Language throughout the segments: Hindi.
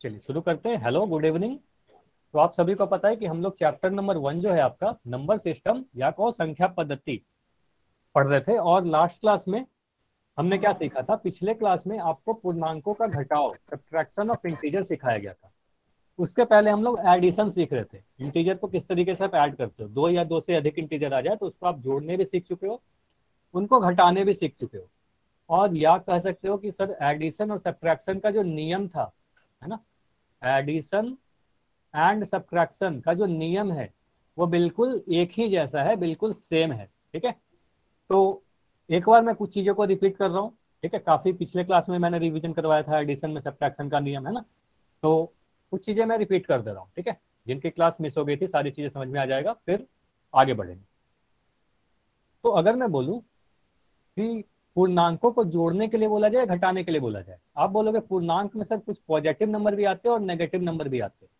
चलिए शुरू करते हैं। Hello, good evening. तो आप सभी को पता है कि हम लोग चैप्टर नंबर 1 जो है आपका नंबर सिस्टम या को संख्या पद्धति पढ़ रहे थे। और लास्ट क्लास में हमने क्या सीखा था? पिछले क्लास में आपको पूर्णांकों का घटाव, सब्ट्रैक्शन ऑफ इंटीजर सिखाया गया था। उसके पहले हम लोग एडिशन सीख रहे थे। इंटीजर को किस तरीके से आप ऐड करते हो, दो या दो से अधिक इंटीजर आ जाए तो उसको आप जोड़ने भी सीख चुके हो, उनको घटाने भी सीख चुके हो। और या कह सकते हो कि सर एडिशन और सब्ट्रैक्शन का जो नियम था, है ना, एडिशन एंड सब्ट्रैक्शन का जो नियम है वो बिल्कुल एक ही जैसा है, बिल्कुल सेम है। ठीक है। तो एक बार मैं कुछ चीज़ों को रिपीट कर रहा हूँ। ठीक है, काफ़ी पिछले क्लास में मैंने रिवीजन करवाया था एडिशन में सब्ट्रैक्शन का नियम, है ना। तो कुछ चीज़ें मैं रिपीट कर दे रहा हूँ। ठीक है, जिनकी क्लास मिस हो गई थी सारी चीज़ें समझ में आ जाएगा, फिर आगे बढ़ेंगे। तो अगर मैं बोलूँ कि पूर्णांकों को जोड़ने के लिए बोला जाए, घटाने के लिए बोला जाए, आप बोलोगे पूर्णांक में सर कुछ पॉजिटिव नंबर भी आते हैं और नेगेटिव नंबर भी आते हैं।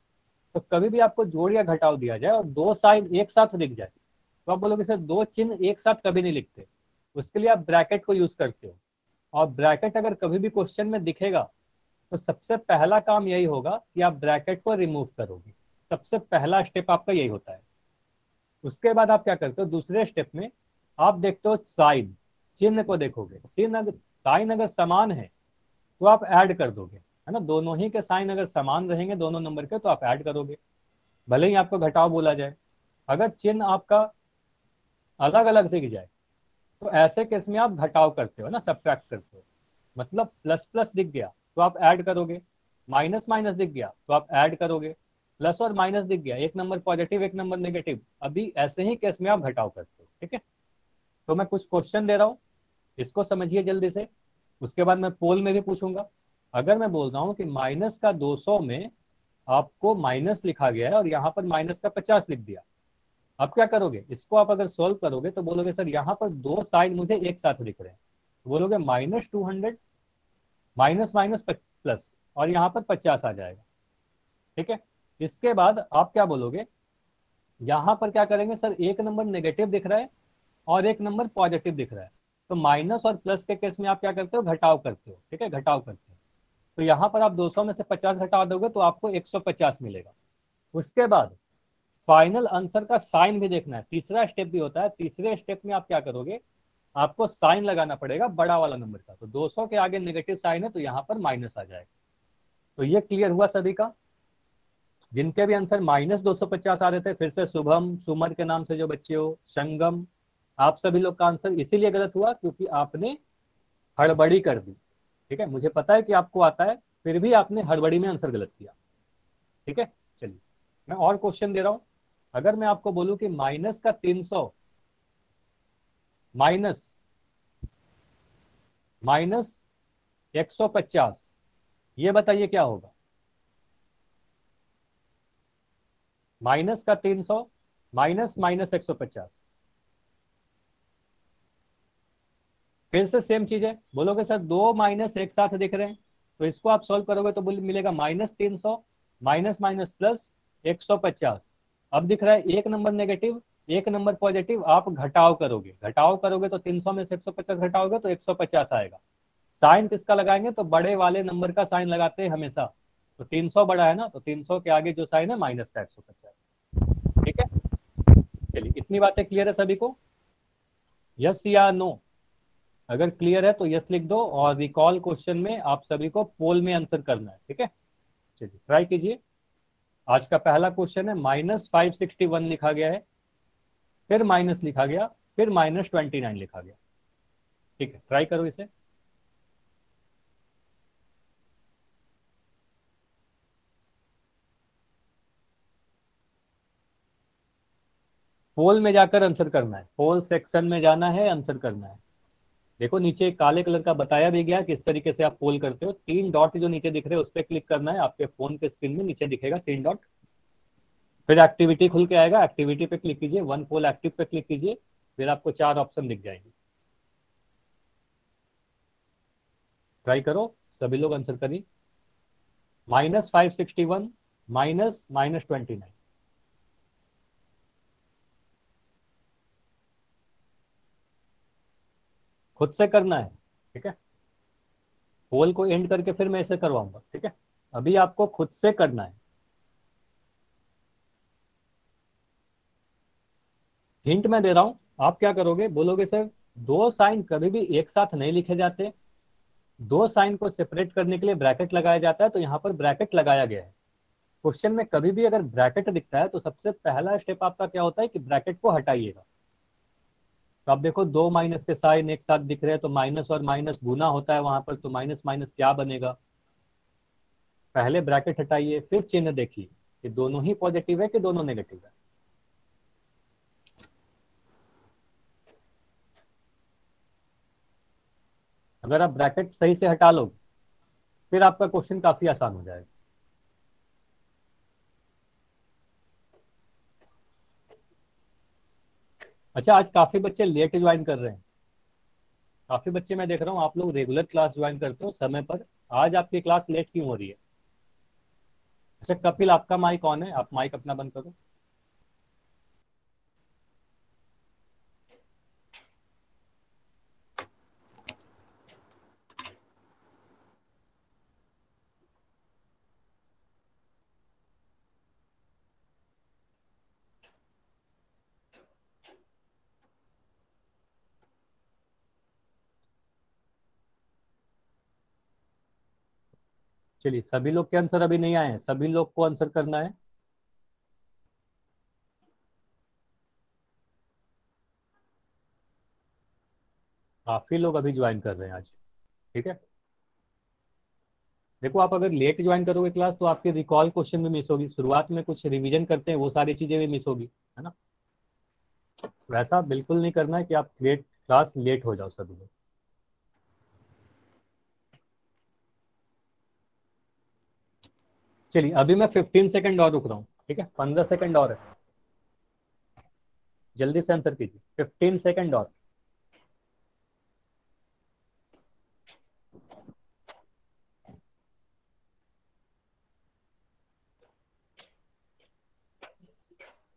तो कभी भी आपको जोड़ या घटाव दिया जाए और दो साइड एक साथ दिख जाए तो आप बोलोगे सर दो चिन्ह एक साथ कभी नहीं लिखते। उसके लिए आप ब्रैकेट को यूज करते हो। और ब्रैकेट अगर कभी भी क्वेश्चन में दिखेगा तो सबसे पहला काम यही होगा कि आप ब्रैकेट को रिमूव करोगे। सबसे पहला स्टेप आपका यही होता है। उसके बाद आप क्या करते हो? दूसरे स्टेप में आप देखते हो साइन, चिन्ह को देखोगे। चिन्ह अगर साइन अगर समान है तो आप ऐड कर दोगे, है ना। दोनों ही के साइन अगर समान रहेंगे दोनों नंबर के तो आप ऐड करोगे, भले ही आपको घटाव बोला जाए। अगर चिन्ह आपका अलग अलग दिख जाए तो ऐसे केस में आप घटाव करते हो ना, सब्ट्रैक्ट करते हो। मतलब प्लस प्लस दिख गया तो आप ऐड करोगे, माइनस माइनस दिख गया तो आप ऐड करोगे, प्लस और माइनस दिख गया, एक नंबर पॉजिटिव एक नंबर नेगेटिव, अभी ऐसे ही केस में आप घटाव करते हो। ठीक है। तो मैं कुछ क्वेश्चन दे रहा हूँ, इसको समझिए जल्दी से। उसके बाद मैं पोल में भी पूछूंगा। अगर मैं बोल रहा हूँ कि माइनस का 200 में आपको माइनस लिखा गया है और यहाँ पर माइनस का 50 लिख दिया, आप क्या करोगे? इसको आप अगर सोल्व करोगे तो बोलोगे सर यहाँ पर दो साइड मुझे एक साथ दिख रहे हैं, तो बोलोगे -200 माइनस माइनस प्लस और यहाँ पर 50 आ जाएगा। ठीक है। इसके बाद आप क्या बोलोगे? यहाँ पर क्या करेंगे? सर एक नंबर नेगेटिव दिख रहा है और एक नंबर पॉजिटिव दिख रहा है, तो माइनस और प्लस के केस में आप क्या करते हो? घटाव करते हो। ठीक है, घटाव करते हो। तो यहाँ पर आप 200 में से 50 घटा दोगे तो आपको 150 मिलेगा। उसके बाद फाइनल आंसर का साइन भी देखना है, तीसरा स्टेप भी होता है। तीसरे स्टेप में आप क्या करोगे? आपको साइन लगाना पड़ेगा बड़ा वाला नंबर का। तो 200 के आगे नेगेटिव साइन है तो यहाँ पर माइनस आ जाएगा। तो ये क्लियर हुआ सभी का? जिनके भी आंसर -250 आ रहे थे, फिर से शुभम, सुमर के नाम से जो बच्चे हो, संगम, आप सभी लोग का आंसर इसीलिए गलत हुआ क्योंकि आपने हड़बड़ी कर दी। ठीक है, मुझे पता है कि आपको आता है, फिर भी आपने हड़बड़ी में आंसर गलत किया। ठीक है। चलिए मैं और क्वेश्चन दे रहा हूं। अगर मैं आपको बोलूं कि माइनस का 300 माइनस माइनस 150, ये बताइए क्या होगा? माइनस का 300 माइनस माइनस 150, फिर से सेम चीज है। बोलोगे सर दो माइनस एक साथ दिख रहे हैं, तो इसको आप सॉल्व करोगे तो मिलेगा -300 माइनस माइनस प्लस 150। अब दिख रहा है एक नंबर नेगेटिव एक नंबर पॉजिटिव, आप घटाव करोगे। घटाव करोगे तो 300 में से 150 घटाओगे तो 150 आएगा। साइन किसका लगाएंगे? तो बड़े वाले नंबर का साइन लगाते हैं हमेशा। तो 300 बड़ा है ना, तो 300 के आगे जो साइन है माइनस का 150। ठीक है। चलिए इतनी बातें क्लियर है सभी को? यस या नो? अगर क्लियर है तो यस लिख दो, और रिकॉल क्वेश्चन में आप सभी को पोल में आंसर करना है। ठीक है, चलिए ट्राई कीजिए। आज का पहला क्वेश्चन है, -561 लिखा गया है, फिर माइनस लिखा गया, फिर -29 लिखा गया। ठीक है, ट्राई करो इसे। पोल में जाकर आंसर करना है, पोल सेक्शन में जाना है, आंसर करना है। देखो नीचे काले कलर का बताया भी गया किस तरीके से आप पोल करते हो। तीन डॉट जो नीचे दिख रहे हैं उस पर क्लिक करना है, आपके फोन के स्क्रीन में नीचे दिखेगा 3 डॉट। फिर एक्टिविटी खुल के आएगा, एक्टिविटी पे क्लिक कीजिए, वन पोल एक्टिव पे क्लिक कीजिए, फिर आपको 4 ऑप्शन दिख जाएंगे। ट्राई करो, सभी लोग आंसर करिए। -561 माइनस -29। खुद से करना है। ठीक है, पोल को एंड करके फिर मैं इसे करवाऊंगा। ठीक है। अभी आपको खुद से करना है। हिंट मैं दे रहा हूं, आप क्या करोगे, बोलोगे सर दो साइन कभी भी एक साथ नहीं लिखे जाते, दो साइन को सेपरेट करने के लिए ब्रैकेट लगाया जाता है, तो यहाँ पर ब्रैकेट लगाया गया है। क्वेश्चन में कभी भी अगर ब्रैकेट दिखता है तो सबसे पहला स्टेप आपका क्या होता है कि ब्रैकेट को हटाइएगा। तो आप देखो दो माइनस के साइन एक साथ दिख रहे हैं, तो माइनस और माइनस गुना होता है वहां पर, तो माइनस माइनस क्या बनेगा। पहले ब्रैकेट हटाइए, फिर चिन्ह देखिए कि दोनों ही पॉजिटिव है कि दोनों नेगेटिव है। अगर आप ब्रैकेट सही से हटा लो फिर आपका क्वेश्चन काफी आसान हो जाएगा। अच्छा, आज काफी बच्चे लेट ज्वाइन कर रहे हैं। काफी बच्चे मैं देख रहा हूँ आप लोग रेगुलर क्लास ज्वाइन करते हो समय पर, आज आपकी क्लास लेट क्यों हो रही है। अच्छा कपिल, आपका माइक ऑन है, आप माइक अपना बंद करो। चलिए, सभी लोग के आंसर अभी नहीं आए हैं, सभी लोग को आंसर करना है। काफी लोग अभी ज्वाइन कर रहे हैं आज। ठीक है, देखो आप अगर लेट ज्वाइन करोगे क्लास तो आपकी रिकॉल क्वेश्चन भी मिस होगी, शुरुआत में कुछ रिवीजन करते हैं वो सारी चीजें भी मिस होगी, है ना। वैसा बिल्कुल नहीं करना है कि आप लेट क्लास लेट हो जाओ सभी लोग। चलिए अभी मैं 15 सेकंड और रुक रहा हूँ, ठीक है, 15 सेकंड और है, जल्दी से आंसर कीजिए, 15 सेकंड और।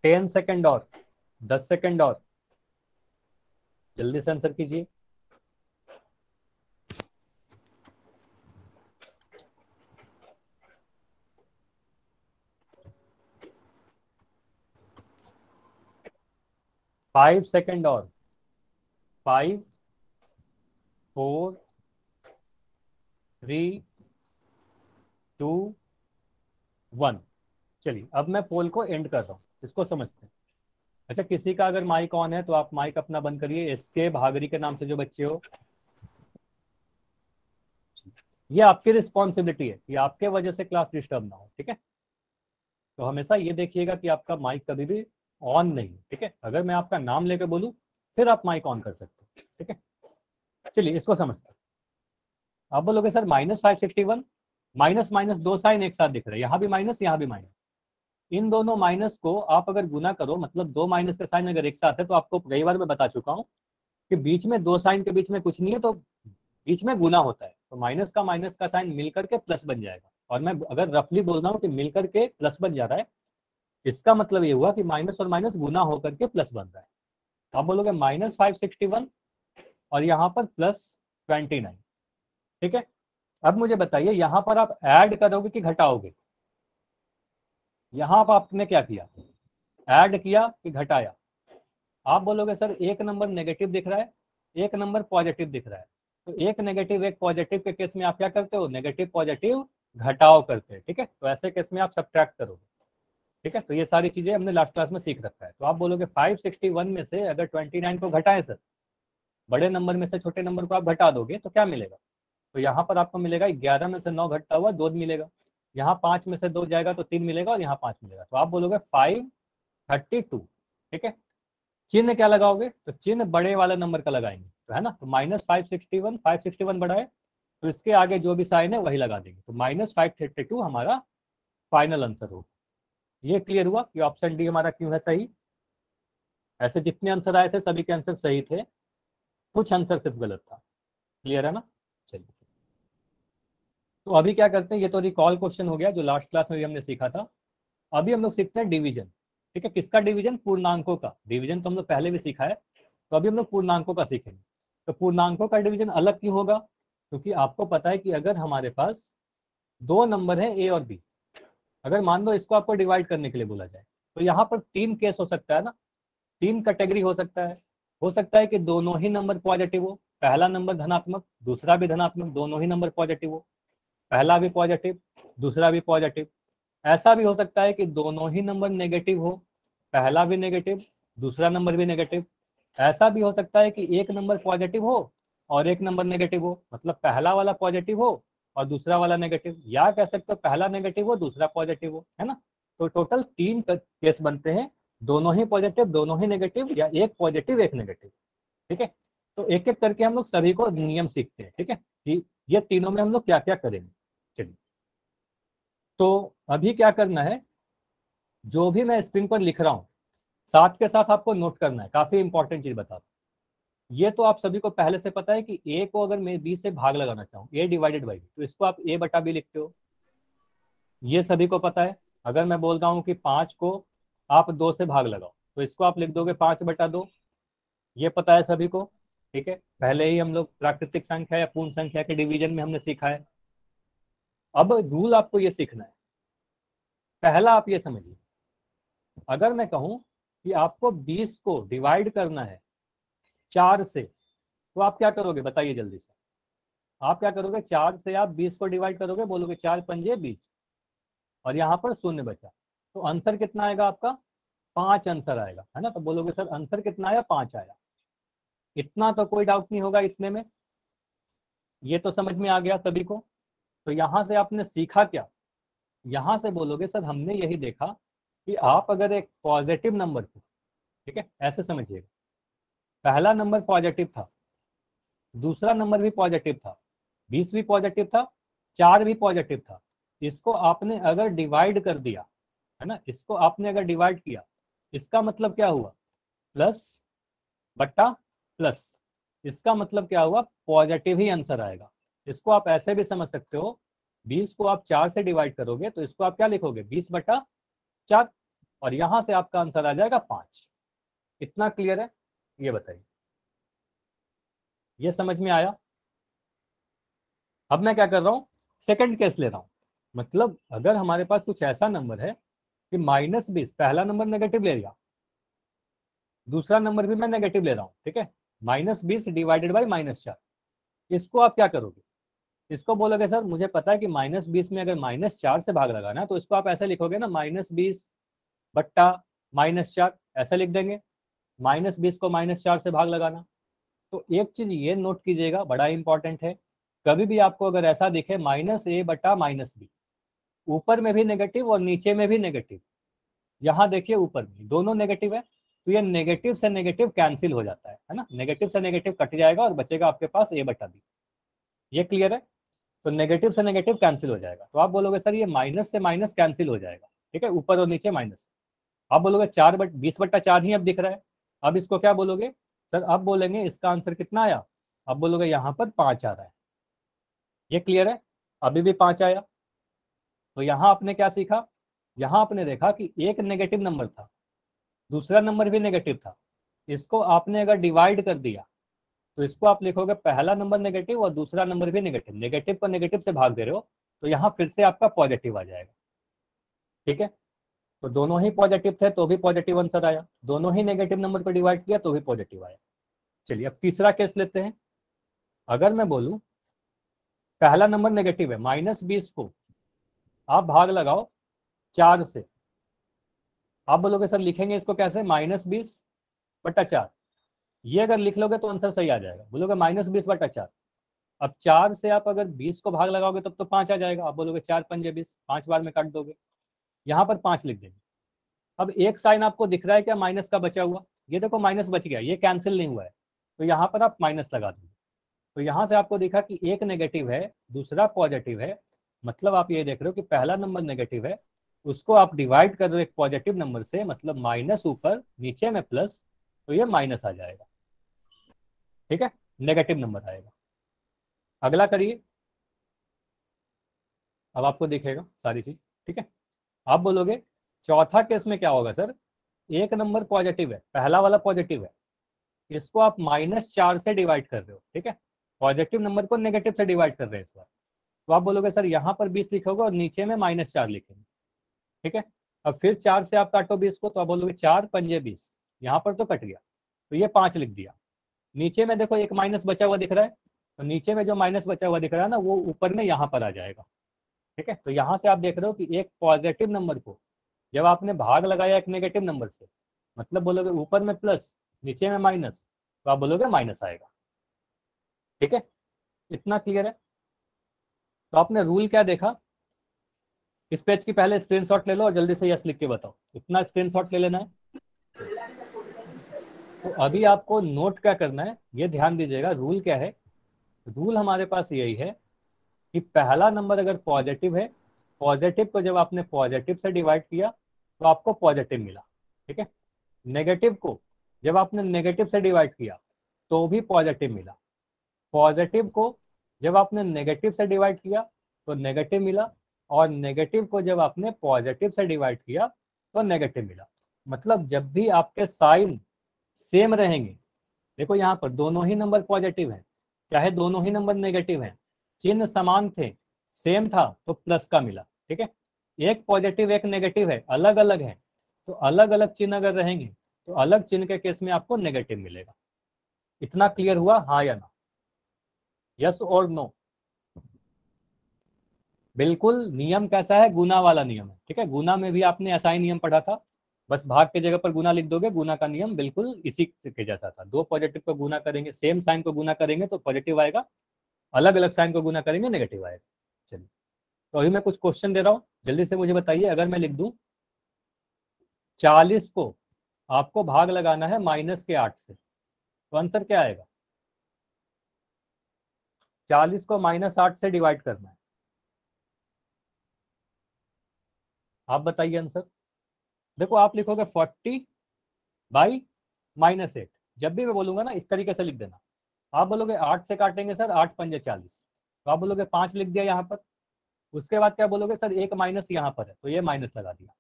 10 सेकंड और, 10 सेकंड और, जल्दी से आंसर कीजिए। 5 सेकंड और, 5 4 3 2 1। चलिए अब मैं पोल को एंड कर रहा हूँ, इसको समझते हैं। अच्छा, किसी का अगर माइक ऑन है तो आप माइक अपना बंद करिए, एसके भागरी के नाम से जो बच्चे हो। ये आपकी रिस्पॉन्सिबिलिटी है कि आपके वजह से क्लास डिस्टर्ब ना हो, ठीक है। तो हमेशा ये देखिएगा कि आपका माइक कभी भी ऑन नहीं, ठीक है। अगर मैं आपका नाम लेकर बोलूँ फिर आप माइक ऑन कर सकते हो, ठीक है। चलिए इसको समझते हैं। आप बोलोगे सर -561, माइनस माइनस दो साइन एक साथ दिख रहे हैं, यहाँ भी माइनस यहाँ भी माइनस। इन दोनों माइनस को आप अगर गुना करो, मतलब दो माइनस के साइन अगर एक साथ है, तो आपको कई बार मैं बता चुका हूँ कि बीच में दो साइन के बीच में कुछ नहीं है, तो बीच में गुना होता है, तो माइनस का साइन मिलकर के प्लस बन जाएगा। और मैं अगर रफली बोल रहा हूँ कि मिलकर के प्लस बन जा रहा है, इसका मतलब ये हुआ कि माइनस और माइनस गुना होकर के प्लस बन रहा है। तो आप बोलोगे -561 और यहाँ पर +29, ठीक है। अब मुझे बताइए यहाँ पर आप ऐड करोगे कि घटाओगे। यहाँ पर आपने क्या किया, ऐड किया कि घटाया। आप बोलोगे सर एक नंबर नेगेटिव दिख रहा है, एक नंबर पॉजिटिव दिख रहा है, तो एक नेगेटिव एक पॉजिटिव के केस में आप क्या करते हो, नेगेटिव पॉजिटिव घटाव करते हैं, ठीक है। तो ऐसे केस में आप सब्ट्रैक्ट करोगे, ठीक है। तो ये सारी चीजें हमने लास्ट क्लास में सीख रखा है। तो आप बोलोगे 561 में से अगर 29 को घटाएं सर, बड़े नंबर में से छोटे नंबर को आप घटा दोगे तो क्या मिलेगा। तो यहाँ पर आपको मिलेगा 11 में से 9 घटता हुआ 2 मिलेगा, यहाँ 5 में से 2 जाएगा तो 3 मिलेगा, और यहाँ 5 मिलेगा, तो आप बोलोगे 532, ठीक है। चिन्ह क्या लगाओगे, तो चिन्ह बड़े वाले नंबर का लगाएंगे, तो है ना। तो -561, 561 बड़ा है, तो इसके आगे जो भी साइन है वही लगा देंगे, तो -532 हमारा फाइनल आंसर होगा। ये क्लियर हुआ कि ऑप्शन डी हमारा क्यों है सही। ऐसे जितने आंसर आए थे सभी के आंसर सही थे, कुछ आंसर सिर्फ गलत था। क्लियर है ना। चलिए, तो अभी क्या करते हैं, ये तो रिकॉल क्वेश्चन हो गया जो लास्ट क्लास में भी हमने सीखा था। अभी हम लोग सीखते हैं डिवीजन, ठीक है। किसका डिवीजन, पूर्णांकों का डिवीजन तो हम लोग पहले भी सीखा है, तो अभी हम लोग पूर्णांकों का सीखेंगे। तो पूर्णांकों का डिवीजन अलग क्यों होगा, क्योंकि आपको पता है कि अगर हमारे पास दो नंबर है ए और बी, अगर मान लो इसको आपको डिवाइड करने के लिए बोला जाए तो यहाँ पर तीन केस हो सकता है ना, तीन कैटेगरी हो सकता है। हो सकता है कि दोनों ही नंबर पॉजिटिव हो, पहला नंबर धनात्मक दूसरा भी धनात्मक, दोनों ही नंबर पॉजिटिव हो, पहला भी पॉजिटिव दूसरा भी पॉजिटिव। ऐसा भी हो सकता है कि दोनों ही नंबर नेगेटिव हो, पहला भी नेगेटिव दूसरा नंबर भी नेगेटिव। ऐसा भी हो सकता है कि एक नंबर पॉजिटिव हो और एक नंबर नेगेटिव हो, मतलब पहला वाला पॉजिटिव हो और दूसरा वाला नेगेटिव, या कह सकते हो पहला नेगेटिव हो दूसरा पॉजिटिव हो, है ना। तो टोटल तीन केस बनते हैं, दोनों ही पॉजिटिव दोनों ही नेगेटिव, या एक पॉजिटिव एक नेगेटिव। ठीक है, तो एक एक करके हम लोग सभी को नियम सीखते हैं। ठीक है, कि ये तीनों में हम लोग क्या क्या करेंगे। चलिए, तो अभी क्या करना है, जो भी मैं स्क्रीन पर लिख रहा हूँ साथ के साथ आपको नोट करना है, काफी इंपॉर्टेंट चीज बता दूं। ये तो आप सभी को पहले से पता है कि ए को अगर मैं बी से भाग लगाना चाहूँ, ए डिवाइडेड बाई बी, तो इसको आप ए बटा बी लिखते हो, ये सभी को पता है। अगर मैं बोलता हूँ कि 5 को आप 2 से भाग लगाओ, तो इसको आप लिख दोगे 5/2, ये पता है सभी को। ठीक है, पहले ही हम लोग प्राकृतिक संख्या या पूर्ण संख्या के डिवीजन में हमने सीखा है। अब रूल आपको ये सीखना है। पहला आप ये समझिए, अगर मैं कहूं कि आपको 20 को डिवाइड करना है 4 से, तो आप क्या करोगे बताइए जल्दी से। आप क्या करोगे, 4 से आप 20 को डिवाइड करोगे, बोलोगे 4×5 = 20, और यहाँ पर शून्य बचा, तो आंसर कितना आएगा आपका, 5 आंसर आएगा, है ना। तो बोलोगे सर आंसर कितना आया, 5 आया। इतना तो कोई डाउट नहीं होगा इतने में, ये तो समझ में आ गया सभी को। तो यहाँ से आपने सीखा क्या, यहाँ से बोलोगे सर हमने यही देखा कि आप अगर एक पॉजिटिव नंबर को, ठीक है ऐसे समझिएगा, पहला नंबर पॉजिटिव था, दूसरा नंबर भी पॉजिटिव था, 20 भी पॉजिटिव था, 4 भी पॉजिटिव था, इसको आपने अगर डिवाइड कर दिया, है ना, इसको आपने अगर डिवाइड किया, इसका मतलब क्या हुआ, प्लस बट्टा प्लस, इसका मतलब क्या हुआ, पॉजिटिव ही आंसर आएगा। इसको आप ऐसे भी समझ सकते हो, 20 को आप 4 से डिवाइड करोगे तो इसको आप क्या लिखोगे, 20/4, और यहां से आपका आंसर आ जाएगा 5। इतना क्लियर है, ये बताइए, ये समझ में आया। अब मैं क्या कर रहा हूँ, सेकंड केस ले रहा हूँ। मतलब अगर हमारे पास कुछ ऐसा नंबर है कि -20, पहला नंबर नेगेटिव ले लिया, दूसरा नंबर भी मैं नेगेटिव ले रहा हूँ, ठीक है, -20 डिवाइडेड बाई -4, इसको आप क्या करोगे, इसको बोलोगे सर मुझे पता है कि -20 में अगर -4 से भाग लगाना है, तो इसको आप ऐसे लिखोगे ना, -20/-4, ऐसा लिख देंगे, -20 को -4 से भाग लगाना। तो एक चीज ये नोट कीजिएगा, बड़ा इंपॉर्टेंट है, कभी भी आपको अगर ऐसा दिखे -a/-b, ऊपर में भी नेगेटिव और नीचे में भी नेगेटिव, यहाँ देखिए ऊपर में दोनों नेगेटिव है, तो ये नेगेटिव से नेगेटिव कैंसिल हो जाता है ना, नेगेटिव से नेगेटिव कट जाएगा और बचेगा आपके पास a/b। ये क्लियर है, तो नेगेटिव से नेगेटिव कैंसिल हो जाएगा, तो आप बोलोगे सर ये माइनस से माइनस कैंसिल हो जाएगा, ठीक है, ऊपर और नीचे माइनस। आप बोलोगे 20/4 ही अब दिख रहा है, अब इसको क्या बोलोगे सर, अब बोलेंगे इसका आंसर कितना आया, अब बोलोगे यहाँ पर 5 आ रहा है। ये क्लियर है, अभी भी 5 आया। तो यहाँ आपने क्या सीखा, यहाँ आपने देखा कि एक नेगेटिव नंबर था, दूसरा नंबर भी नेगेटिव था, इसको आपने अगर डिवाइड कर दिया, तो इसको आप लिखोगे पहला नंबर नेगेटिव और दूसरा नंबर भी नेगेटिव, नेगेटिव को नेगेटिव से भाग दे रहे हो, तो यहाँ फिर से आपका पॉजिटिव आ जाएगा। ठीक है, तो दोनों ही पॉजिटिव थे तो भी पॉजिटिव आंसर आया, दोनों ही नेगेटिव नंबर को डिवाइड किया तो भी पॉजिटिव आया। चलिए अब तीसरा केस लेते हैं। अगर मैं बोलूं पहला नंबर नेगेटिव है, -20 को आप भाग लगाओ 4 से, आप बोलोगे सर लिखेंगे इसको कैसे, -20/4, ये अगर लिख लोगे तो आंसर सही आ जाएगा, बोलोगे -20/4। अब 4 से आप अगर 20 को भाग लगाओगे तब तो 5 आ जाएगा, आप बोलोगे 4×5 = 20, 5 बार में काट दोगे, यहाँ पर 5 लिख देंगे। अब एक साइन आपको दिख रहा है क्या माइनस का बचा हुआ, ये देखो माइनस बच गया, ये कैंसिल नहीं हुआ है, तो यहाँ पर आप माइनस लगा दोगे। तो यहाँ से आपको दिखा कि एक नेगेटिव है दूसरा पॉजिटिव है, मतलब आप ये देख रहे हो कि पहला नंबर नेगेटिव है, उसको आप डिवाइड कर रहे हो एक पॉजिटिव नंबर से, मतलब माइनस ऊपर नीचे में प्लस, तो ये माइनस आ जाएगा। ठीक है, नेगेटिव नंबर आएगा। अगला करिए, अब आपको दिखेगा सारी चीज। ठीक है, आप बोलोगे चौथा केस में क्या होगा सर, एक नंबर पॉजिटिव है, पहला वाला पॉजिटिव है, इसको आप -4 से डिवाइड कर रहे हो, ठीक है, पॉजिटिव नंबर को नेगेटिव से डिवाइड कर रहे हैं इस बार, तो आप बोलोगे सर यहाँ पर 20 लिखोगे और नीचे में -4 लिखेंगे, ठीक है। अब फिर 4 से आप काटो 20 को, तो आप बोलोगे 4 पंजे 20, यहाँ पर तो कट गया, तो ये 5 लिख दिया। नीचे में देखो एक माइनस बचा हुआ दिख रहा है, तो नीचे में जो माइनस बचा हुआ दिख रहा है ना, वो ऊपर में यहाँ पर आ जाएगा, ठीक है। तो यहाँ से आप देख रहे हो कि एक पॉजिटिव नंबर को जब आपने भाग लगाया एक नेगेटिव नंबर से, मतलब बोलोगे ऊपर में प्लस नीचे में माइनस, तो आप बोलोगे माइनस आएगा, ठीक है। इतना क्लियर है। तो आपने रूल क्या देखा, इस पेज की पहले स्क्रीनशॉट ले लो और जल्दी से यस लिख के बताओ, इतना स्क्रीनशॉट ले लेना है। तो अभी आपको नोट क्या करना है, ये ध्यान दीजिएगा, रूल क्या है। रूल हमारे पास यही है कि पहला नंबर अगर पॉजिटिव है, पॉजिटिव को जब आपने पॉजिटिव से डिवाइड किया तो आपको पॉजिटिव मिला, ठीक है। नेगेटिव को जब आपने नेगेटिव से डिवाइड किया तो भी पॉजिटिव मिला। पॉजिटिव को जब आपने नेगेटिव से डिवाइड किया तो नेगेटिव मिला, और नेगेटिव को जब आपने पॉजिटिव से डिवाइड किया तो नेगेटिव मिला। मतलब जब भी आपके साइन सेम रहेंगे, देखो यहाँ पर दोनों ही नंबर पॉजिटिव हैं, चाहे दोनों ही नंबर नेगेटिव हैं, चिन्ह समान थे, सेम था, तो प्लस का मिला, ठीक है। एक पॉजिटिव एक नेगेटिव है, अलग अलग है, तो अलग अलग चिन्ह अगर रहेंगे तो अलग चिन्ह के केस में आपको नेगेटिव मिलेगा। इतना क्लियर हुआ, हाँ या ना, यस और नो। बिल्कुल नियम कैसा है, गुना वाला नियम है, ठीक है। गुना में भी आपने ऐसा ही नियम पढ़ा था, बस भाग के जगह पर गुना लिख दोगे। गुना का नियम बिल्कुल इसी के जैसा था, दो पॉजिटिव को गुना करेंगे, सेम साइन को गुना करेंगे तो पॉजिटिव आएगा, अलग अलग साइन को गुना करेंगे नेगेटिव आएगा। चलिए, तो अभी मैं कुछ क्वेश्चन दे रहा हूँ, जल्दी से मुझे बताइए। अगर मैं लिख दूं 40 को आपको भाग लगाना है -8 से, तो आंसर क्या आएगा? 40 को -8 से डिवाइड करना है, आप बताइए आंसर। देखो आप लिखोगे 40/-8। जब भी मैं बोलूंगा ना इस तरीके से लिख देना। आप बोलोगे 8 से काटेंगे सर, 8 पंजे 40, तो आप बोलोगे 5 लिख दिया यहाँ पर। उसके बाद क्या बोलोगे सर, एक माइनस यहाँ पर है तो ये माइनस लगा दिया,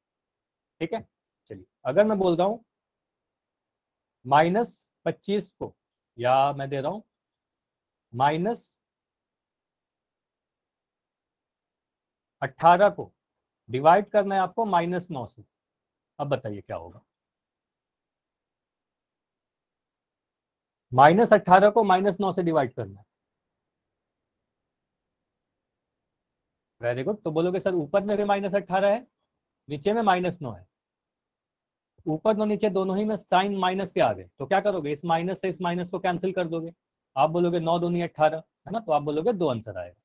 ठीक है। चलिए, अगर मैं बोल रहा हूँ -25 को, या मैं दे रहा हूँ -18 को डिवाइड करना है आपको -9 से, अब बताइए क्या होगा। -18 को -9 से डिवाइड करना है, वेरी गुड। तो बोलोगे सर ऊपर में भी -18 है, नीचे में -9 है, ऊपर और नीचे दोनों ही में साइन माइनस के आ गए, तो क्या करोगे, इस माइनस से इस माइनस को कैंसिल कर दोगे। आप बोलोगे 9 दूनी 18, है ना, तो आप बोलोगे 2 आंसर आएगा,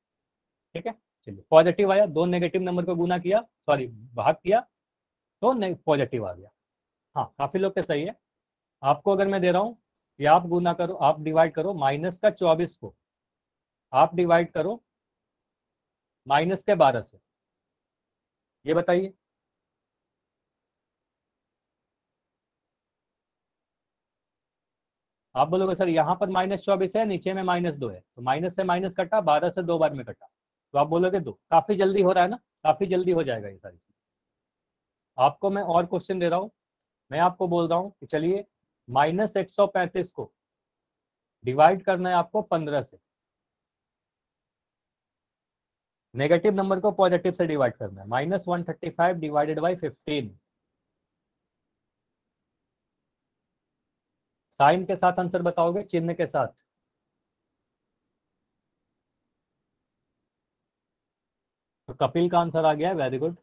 ठीक है। चलिए, पॉजिटिव आया, दो नेगेटिव नंबर को गुना किया, सॉरी भाग किया, तो पॉजिटिव आ गया। हाँ, काफी लोग के सही है। आपको अगर मैं दे रहा हूँ कि आप गुना करो, आप डिवाइड करो -24 को, आप डिवाइड करो -12 से, ये बताइए। आप बोलोगे सर यहाँ पर -24 है, नीचे में -2 है, तो माइनस से माइनस कटा, 12 से 2 बार में कटा, तो आप बोलोगे 2। काफी जल्दी हो रहा है ना, काफी जल्दी हो जाएगा ये सारी चीज। आपको मैं और क्वेश्चन दे रहा हूँ, मैं आपको बोल रहा हूँ कि चलिए -135 को डिवाइड करना है आपको 15 से, नेगेटिव नंबर को पॉजिटिव से डिवाइड करना है, -135 डिवाइडेड बाई 15। साइन के साथ आंसर बताओगे, चिन्ह के साथ? तो कपिल का आंसर आ गया, वेरी गुड।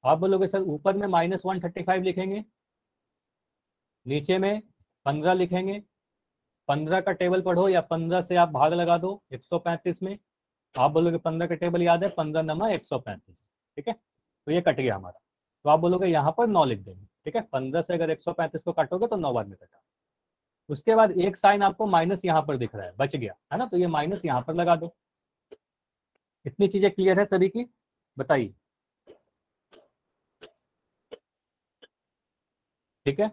आप बोलोगे सर ऊपर में -135 लिखेंगे, नीचे में 15 लिखेंगे, 15 का टेबल पढ़ो या 15 से आप भाग लगा दो 135 में। आप बोलोगे 15 का टेबल याद है, 15 नमा 135, ठीक है। तो ये कट गया हमारा, तो आप बोलोगे यहाँ पर 9 लिख देंगे, ठीक है। 15 से अगर 135 को काटोगे तो 9 बार में कटा। उसके बाद एक साइन आपको माइनस यहाँ पर दिख रहा है, बच गया है ना, तो ये माइनस यहाँ पर लगा दो। इतनी चीजें क्लियर है सभी की, बताइए, ठीक है।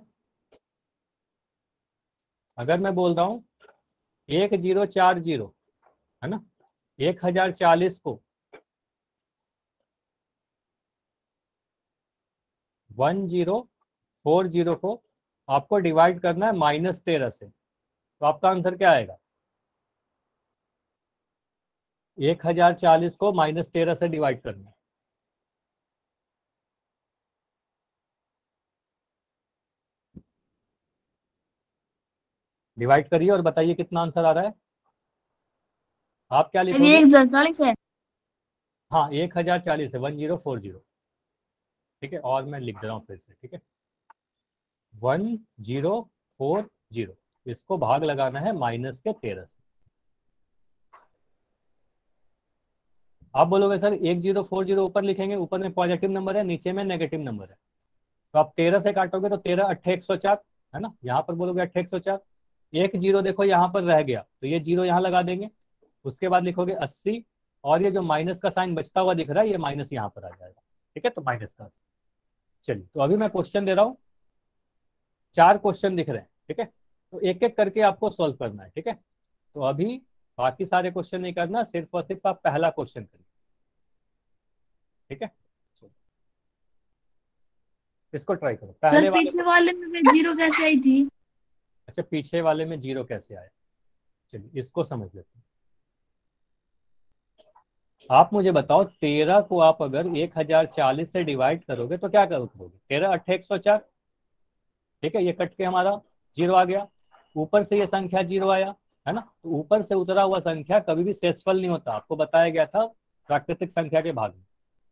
अगर मैं बोल रहा हूँ 1040, है ना, 1040 को 1040 को आपको डिवाइड करना है -13 से, तो आपका आंसर क्या आएगा? 1040 को -13 से डिवाइड करना है। डिवाइड करिए और बताइए कितना आंसर आ रहा है। आप क्या ये लिखोगे? 140 है। हाँ 1040 है, 1040। ठीक है, और मैं लिख दे रहा हूँ फिर से। ठीक है, 1040, इसको भाग लगाना है -13 से। आप बोलोगे सर 1040 ऊपर लिखेंगे, ऊपर में पॉजिटिव नंबर है, नीचे में नेगेटिव नंबर है, तो आप 13 से काटोगे तो 13 अट्ठे 104, है ना। यहाँ पर बोलोगे अट्ठे 104, एक जीरो देखो यहाँ पर रह गया, तो ये जीरो यहाँ लगा देंगे। उसके बाद लिखोगे 80, और ये जो माइनस का साइन बचता हुआ दिख रहा है, ये माइनस यहाँ पर आ जाएगा। ठीक है, तो माइनस का। चलिए, तो अभी मैं क्वेश्चन दे रहा हूँ, 4 क्वेश्चन दिख रहे हैं। ठीक है, तो एक एक करके आपको सॉल्व करना है। ठीक है, तो अभी बाकी सारे क्वेश्चन नहीं करना, सिर्फ और सिर्फ आप पहला क्वेश्चन करिए। ठीक है, इसको ट्राई करो सर पहले वाले पीछे को। वाले में जीरो कैसे आई थी? अच्छा, पीछे वाले में जीरो कैसे आया? चलिए इसको समझ लेते हैं। आप मुझे बताओ, 13 को आप अगर 1040 से डिवाइड करोगे तो क्या करोगे? 13 अट्ठे 104। ठीक है, ये कट के हमारा जीरो आ गया, ऊपर से ये संख्या जीरो आया, है ना। तो ऊपर से उतरा हुआ संख्या कभी भी शेषफल नहीं होता, आपको बताया गया था प्राकृतिक संख्या के भाग में।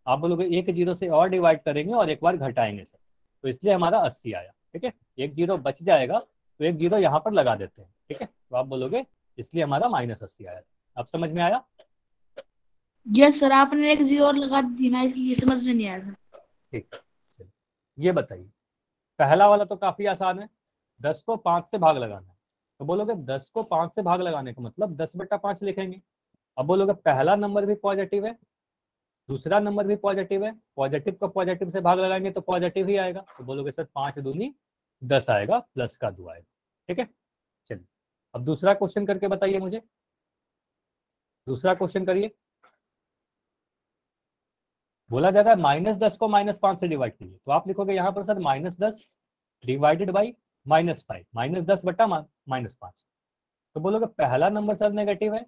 आप बोलोगे एक जीरो से और डिवाइड करेंगे और एक बार घटाएंगे सर, तो इसलिए हमारा 80 आया। ठीक है, एक जीरो बच जाएगा, तो एक जीरो यहाँ पर लगा देते हैं। ठीक है, तो आप बोलोगे इसलिए हमारा -80 आया। अब समझ में आया? यस सर, आपने एक जीरो और लगा दी थी ना, इसलिए समझ में नहीं आया था। ठीक, चलिए ये बताइए, पहला वाला तो काफी आसान है, 10 को 5 से भाग लगाना है। तो बोलोगे 10 को 5 से भाग लगाने का मतलब 10/5 लिखेंगे। अब बोलोगे पहला नंबर भी पॉजिटिव है, दूसरा नंबर भी पॉजिटिव है, पॉजिटिव को पॉजिटिव से भाग लगाएंगे तो पॉजिटिव ही आएगा। तो बोलोगे सर 5 दूनी 10 आएगा, प्लस का 2 आएगा। ठीक है, चलिए अब दूसरा क्वेश्चन करके बताइए मुझे। दूसरा क्वेश्चन करिए। बोला जा रहा है -10 को -5 से डिवाइड कीजिए, तो आप लिखोगे यहाँ पर सर -10 डिवाइडेड बाई -5, -10/-5। तो बोलोगे पहला नंबर सर नेगेटिव है,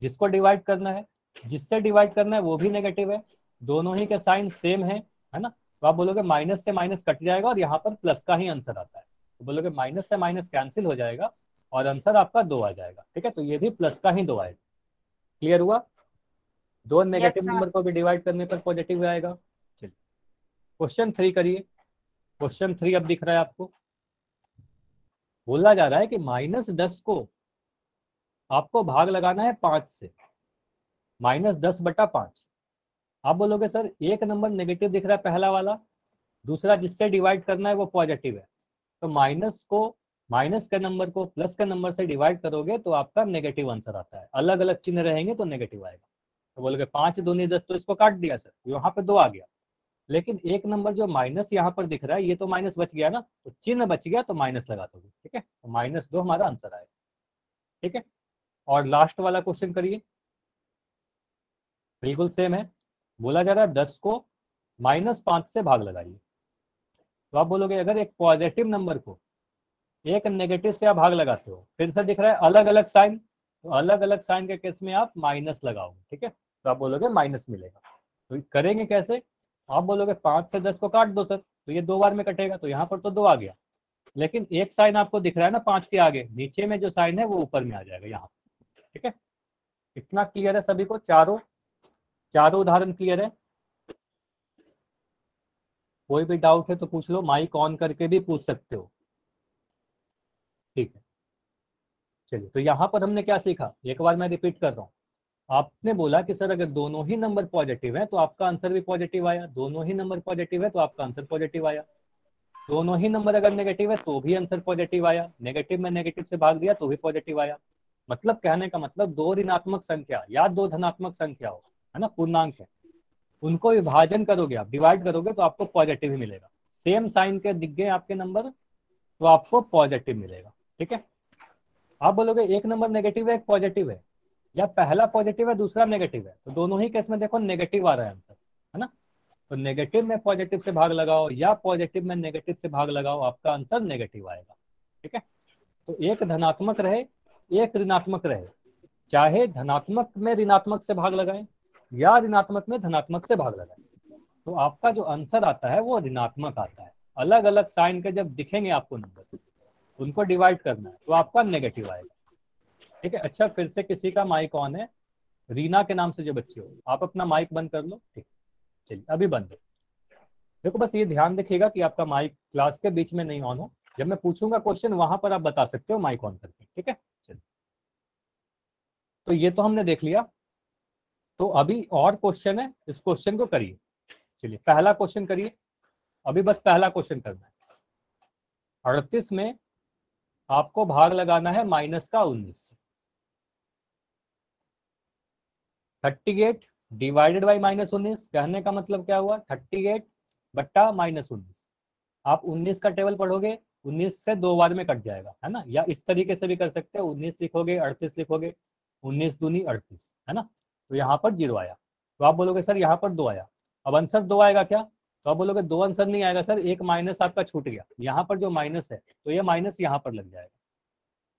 जिसको डिवाइड करना है, जिससे डिवाइड करना है वो भी नेगेटिव है, दोनों ही के साइन सेम है ना। तो आप बोलोगे माइनस से माइनस कट जाएगा और यहाँ पर प्लस का ही आंसर आता है। तो बोलोगे माइनस से माइनस कैंसिल हो जाएगा और आंसर आपका 2 आ जाएगा। ठीक है, तो ये भी प्लस का ही 2 आएगा। क्लियर हुआ? दो यस नेगेटिव सर। नंबर को भी डिवाइड करने पर पॉजिटिव आएगा। चलिए क्वेश्चन 3 करिए। क्वेश्चन 3 अब दिख रहा है आपको। बोला जा रहा है कि -10 को आपको भाग लगाना है 5 से, -10/5। आप बोलोगे सर एक नंबर नेगेटिव दिख रहा है पहला वाला, दूसरा जिससे डिवाइड करना है वो पॉजिटिव है, तो माइनस को, माइनस के नंबर को प्लस के नंबर से डिवाइड करोगे तो आपका नेगेटिव आंसर आता है। अलग अलग चिन्ह रहेंगे तो नेगेटिव आएगा। तो बोलोगे 5 दूनी 10, तो इसको काट दिया सर, यहाँ पे 2 आ गया। लेकिन एक नंबर जो माइनस यहाँ पर दिख रहा है, ये तो माइनस बच गया ना, तो चिन्ह बच गया तो माइनस लगा दोगे। ठीक है, तो -2 हमारा आंसर आएगा। ठीक है, और लास्ट वाला क्वेश्चन करिए, बिल्कुल सेम है। बोला जा रहा है 10 को -5 से भाग लगाइए। तो आप बोलोगे अगर एक पॉजिटिव नंबर को एक नेगेटिव से आप भाग लगाते हो, फिर से दिख रहा है अलग अलग साइन, तो अलग अलग साइन के केस में आप माइनस लगाओगे। ठीक है, तो आप बोलोगे माइनस मिलेगा। तो करेंगे कैसे? आप बोलोगे 5 से 10 को काट दो सर, तो ये 2 बार में कटेगा, तो यहाँ पर तो 2 आ गया। लेकिन एक साइन आपको दिख रहा है ना 5 के आगे, नीचे में जो साइन है वो ऊपर में आ जाएगा यहाँ। ठीक है, इतना क्लियर है सभी को? चारों चारों उदाहरण क्लियर है? कोई भी डाउट है तो पूछ लो, माइक ऑन करके भी पूछ सकते हो। ठीक है, चलिए तो यहाँ पर हमने क्या सीखा, एक बार मैं रिपीट कर रहा हूँ। आपने बोला कि सर अगर दोनों ही नंबर पॉजिटिव है तो आपका आंसर भी पॉजिटिव आया, दोनों ही नंबर पॉजिटिव है तो आपका आंसर पॉजिटिव आया, दोनों ही नंबर अगर नेगेटिव है तो भी आंसर पॉजिटिव आया, नेगेटिव में नेगेटिव से भाग दिया तो भी पॉजिटिव आया। मतलब कहने का मतलब दो ऋणात्मक संख्या या दो धनात्मक संख्या हो, है ना, पूर्णांक है, उनको विभाजन करोगे आप, डिवाइड करोगे तो आपको पॉजिटिव ही मिलेगा। सेम साइन के दिख गए आपके नंबर तो आपको पॉजिटिव मिलेगा। ठीक है, आप बोलोगे एक नंबर नेगेटिव है एक पॉजिटिव है, या पहला पॉजिटिव है दूसरा नेगेटिव है, तो दोनों ही केस में देखो नेगेटिव आ रहा है आंसर, है ना। तो नेगेटिव में पॉजिटिव से भाग लगाओ या पॉजिटिव में नेगेटिव से भाग लगाओ, आपका आंसर नेगेटिव आएगा। ठीक है, तो एक धनात्मक रहे एक ऋणात्मक रहे, चाहे धनात्मक में ऋणात्मक से भाग लगाएं या ऋणात्मक में धनात्मक से भाग लगाएं, तो आपका जो आंसर आता है वो ऋणात्मक आता है। अलग अलग साइन के जब दिखेंगे आपको नंबर, उनको डिवाइड करना है तो आपका नेगेटिव आएगा। ठीक है, अच्छा फिर से किसी का माइक ऑन है, रीना के नाम से जो बच्चे हो, आप अपना माइक बंद कर लो। ठीक, चलिए अभी बंद है। देखो बस ये ध्यान रखिएगा कि आपका माइक क्लास के बीच में नहीं ऑन हो, जब मैं पूछूंगा क्वेश्चन वहां पर आप बता सकते हो माइक ऑन करके। ठीक है, चलिए तो ये तो हमने देख लिया। तो अभी और क्वेश्चन है, इस क्वेश्चन को करिए। चलिए पहला क्वेश्चन करिए, अभी बस पहला क्वेश्चन करना है। 38 में आपको भाग लगाना है माइनस का 19। 38 डिवाइडेड बाई -19, कहने का मतलब क्या हुआ, 38 बट्टा -19। आप 19 का टेबल पढ़ोगे, 19 से 2 बार में कट जाएगा, है ना। या इस तरीके से भी कर सकते हो, 19 लिखोगे 38 लिखोगे, 19 दूनी 38, है ना। तो यहाँ पर 0 आया, तो आप बोलोगे सर यहाँ पर 2 आया। अब आंसर 2 आएगा क्या, तो आप बोलोगे 2 आंसर नहीं आएगा सर, एक माइनस आपका छूट गया, यहाँ पर जो माइनस है तो ये माइनस यहाँ पर लग जाएगा।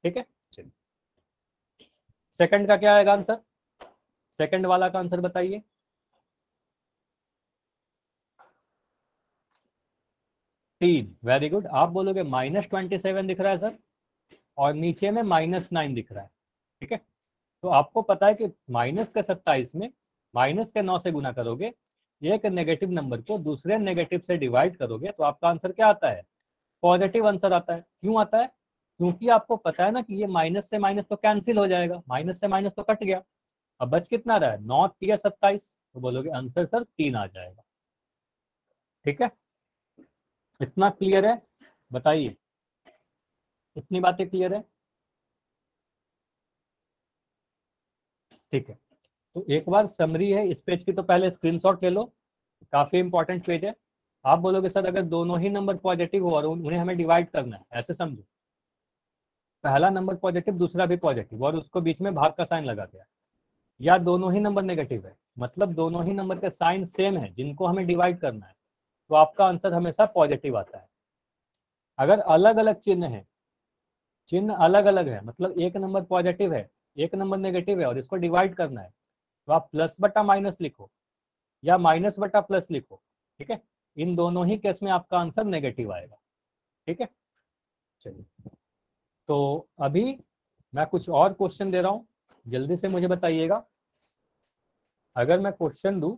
ठीक है, चलिए सेकंड का क्या आएगा आंसर, सेकंड वाला का आंसर बताइए। 3, वेरी गुड। आप बोलोगे -27 दिख रहा है सर, और नीचे में -9 दिख रहा है। ठीक है, तो आपको पता है कि माइनस के 27 में माइनस के 9 से गुना करोगे, एक नेगेटिव नंबर को दूसरे नेगेटिव से डिवाइड करोगे तो आपका आंसर क्या आता है, पॉजिटिव आंसर आता है। क्यों आता है, क्योंकि आपको पता है ना कि ये माइनस से माइनस तो कैंसिल हो जाएगा, माइनस से माइनस तो कट गया, अब बच कितना रहा है, 9 या 27, तो बोलोगे आंसर सर 3 आ जाएगा। ठीक है, इतना क्लियर है, बताइए इतनी बातें क्लियर है। ठीक है, तो एक बार समरी है इस पेज की, तो पहले स्क्रीनशॉट ले लो, काफी इंपॉर्टेंट पेज है। आप बोलोगे सर अगर दोनों ही नंबर पॉजिटिव हो और उन्हें हमें डिवाइड करना है, ऐसे समझो, पहला नंबर पॉजिटिव दूसरा भी पॉजिटिव और उसको बीच में भाग का साइन लगा दिया, या दोनों ही नंबर नेगेटिव है, मतलब दोनों ही नंबर के साइन सेम है जिनको हमें डिवाइड करना है, तो आपका आंसर हमेशा पॉजिटिव आता है। अगर अलग अलग चिन्ह है, चिन्ह अलग अलग है, मतलब एक नंबर पॉजिटिव है एक नंबर नेगेटिव है और इसको डिवाइड करना है, तो आप प्लस बटा माइनस लिखो या माइनस बटा प्लस लिखो। ठीक है, इन दोनों ही केस में आपका आंसर नेगेटिव आएगा। ठीक है, चलिए तो अभी मैं कुछ और क्वेश्चन दे रहा हूं, जल्दी से मुझे बताइएगा। अगर मैं क्वेश्चन दूं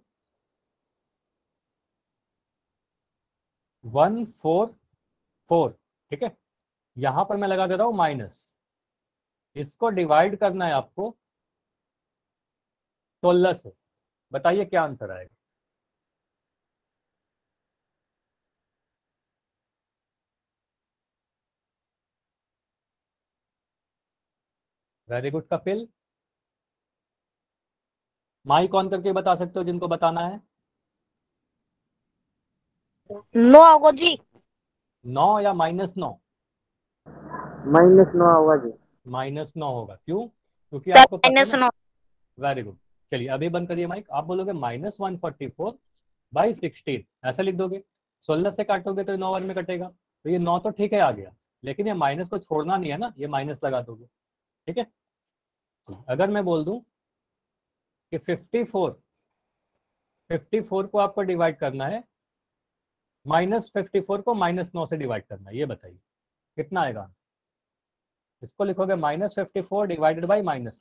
144, ठीक है, यहां पर मैं लगा दे रहा हूं माइनस, इसको डिवाइड करना है आपको 16 से, बताइए क्या आंसर आएगा। Very good Kapil, mike on करके बता सकते हो जिनको बताना है। 9 होगा जी। 9 या -9, -9 होगा जी। -9 होगा, क्यों, क्योंकि सर आपको पता है ना। -9। वेरी गुड, चलिए अभी बंद करिए माइक। आप बोलोगे -144/16, ऐसा लिख दोगे, 16 से काटोगे तो 9 बार में कटेगा, तो ये 9 तो ठीक है आ गया, लेकिन ये माइनस को छोड़ना नहीं है ना, ये माइनस लगा दोगे। ठीक है, अगर मैं बोल दूं कि 54 को आपको डिवाइड करना है, -54 को -9 से डिवाइड करना है, ये बताइए कितना आएगा। इसको लिखोगे -54 डिवाइडेड बाई -9,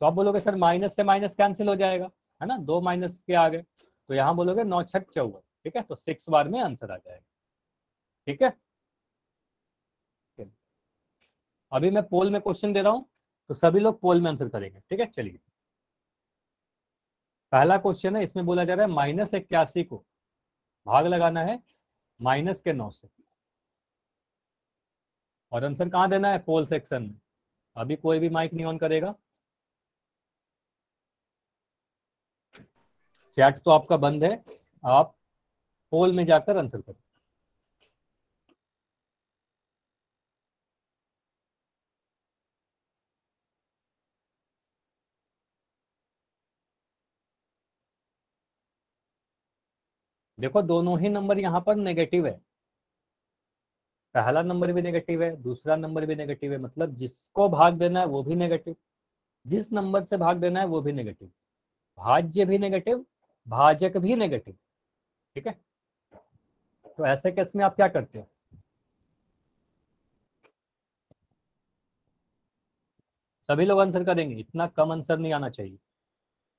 तो आप बोलोगे सर माइनस से माइनस कैंसिल हो जाएगा, है ना, 2 माइनस के आ गए, तो यहाँ बोलोगे 9 छठ 54। ठीक है, तो 6 बार में आंसर आ जाएगा। ठीक है, अभी मैं पोल में क्वेश्चन दे रहा हूँ, तो सभी लोग पोल में आंसर करेंगे। ठीक है, चलिए पहला क्वेश्चन है, इसमें बोला जा रहा है -81 को भाग लगाना है -9 से, और आंसर कहाँ देना है, पोल सेक्शन में। अभी कोई भी माइक नहीं ऑन करेगा, चैट तो आपका बंद है, आप पोल में जाकर आंसर करें। देखो दोनों ही नंबर यहाँ पर नेगेटिव है, पहला नंबर भी नेगेटिव है, दूसरा नंबर भी नेगेटिव है, मतलब जिसको भाग देना है वो भी नेगेटिव, जिस नंबर से भाग देना है वो भी नेगेटिव, भाज्य भी नेगेटिव, भाजक भी नेगेटिव। ठीक है, तो ऐसे केस में आप क्या करते हो? सभी लोग आंसर करेंगे, इतना कम आंसर नहीं आना चाहिए।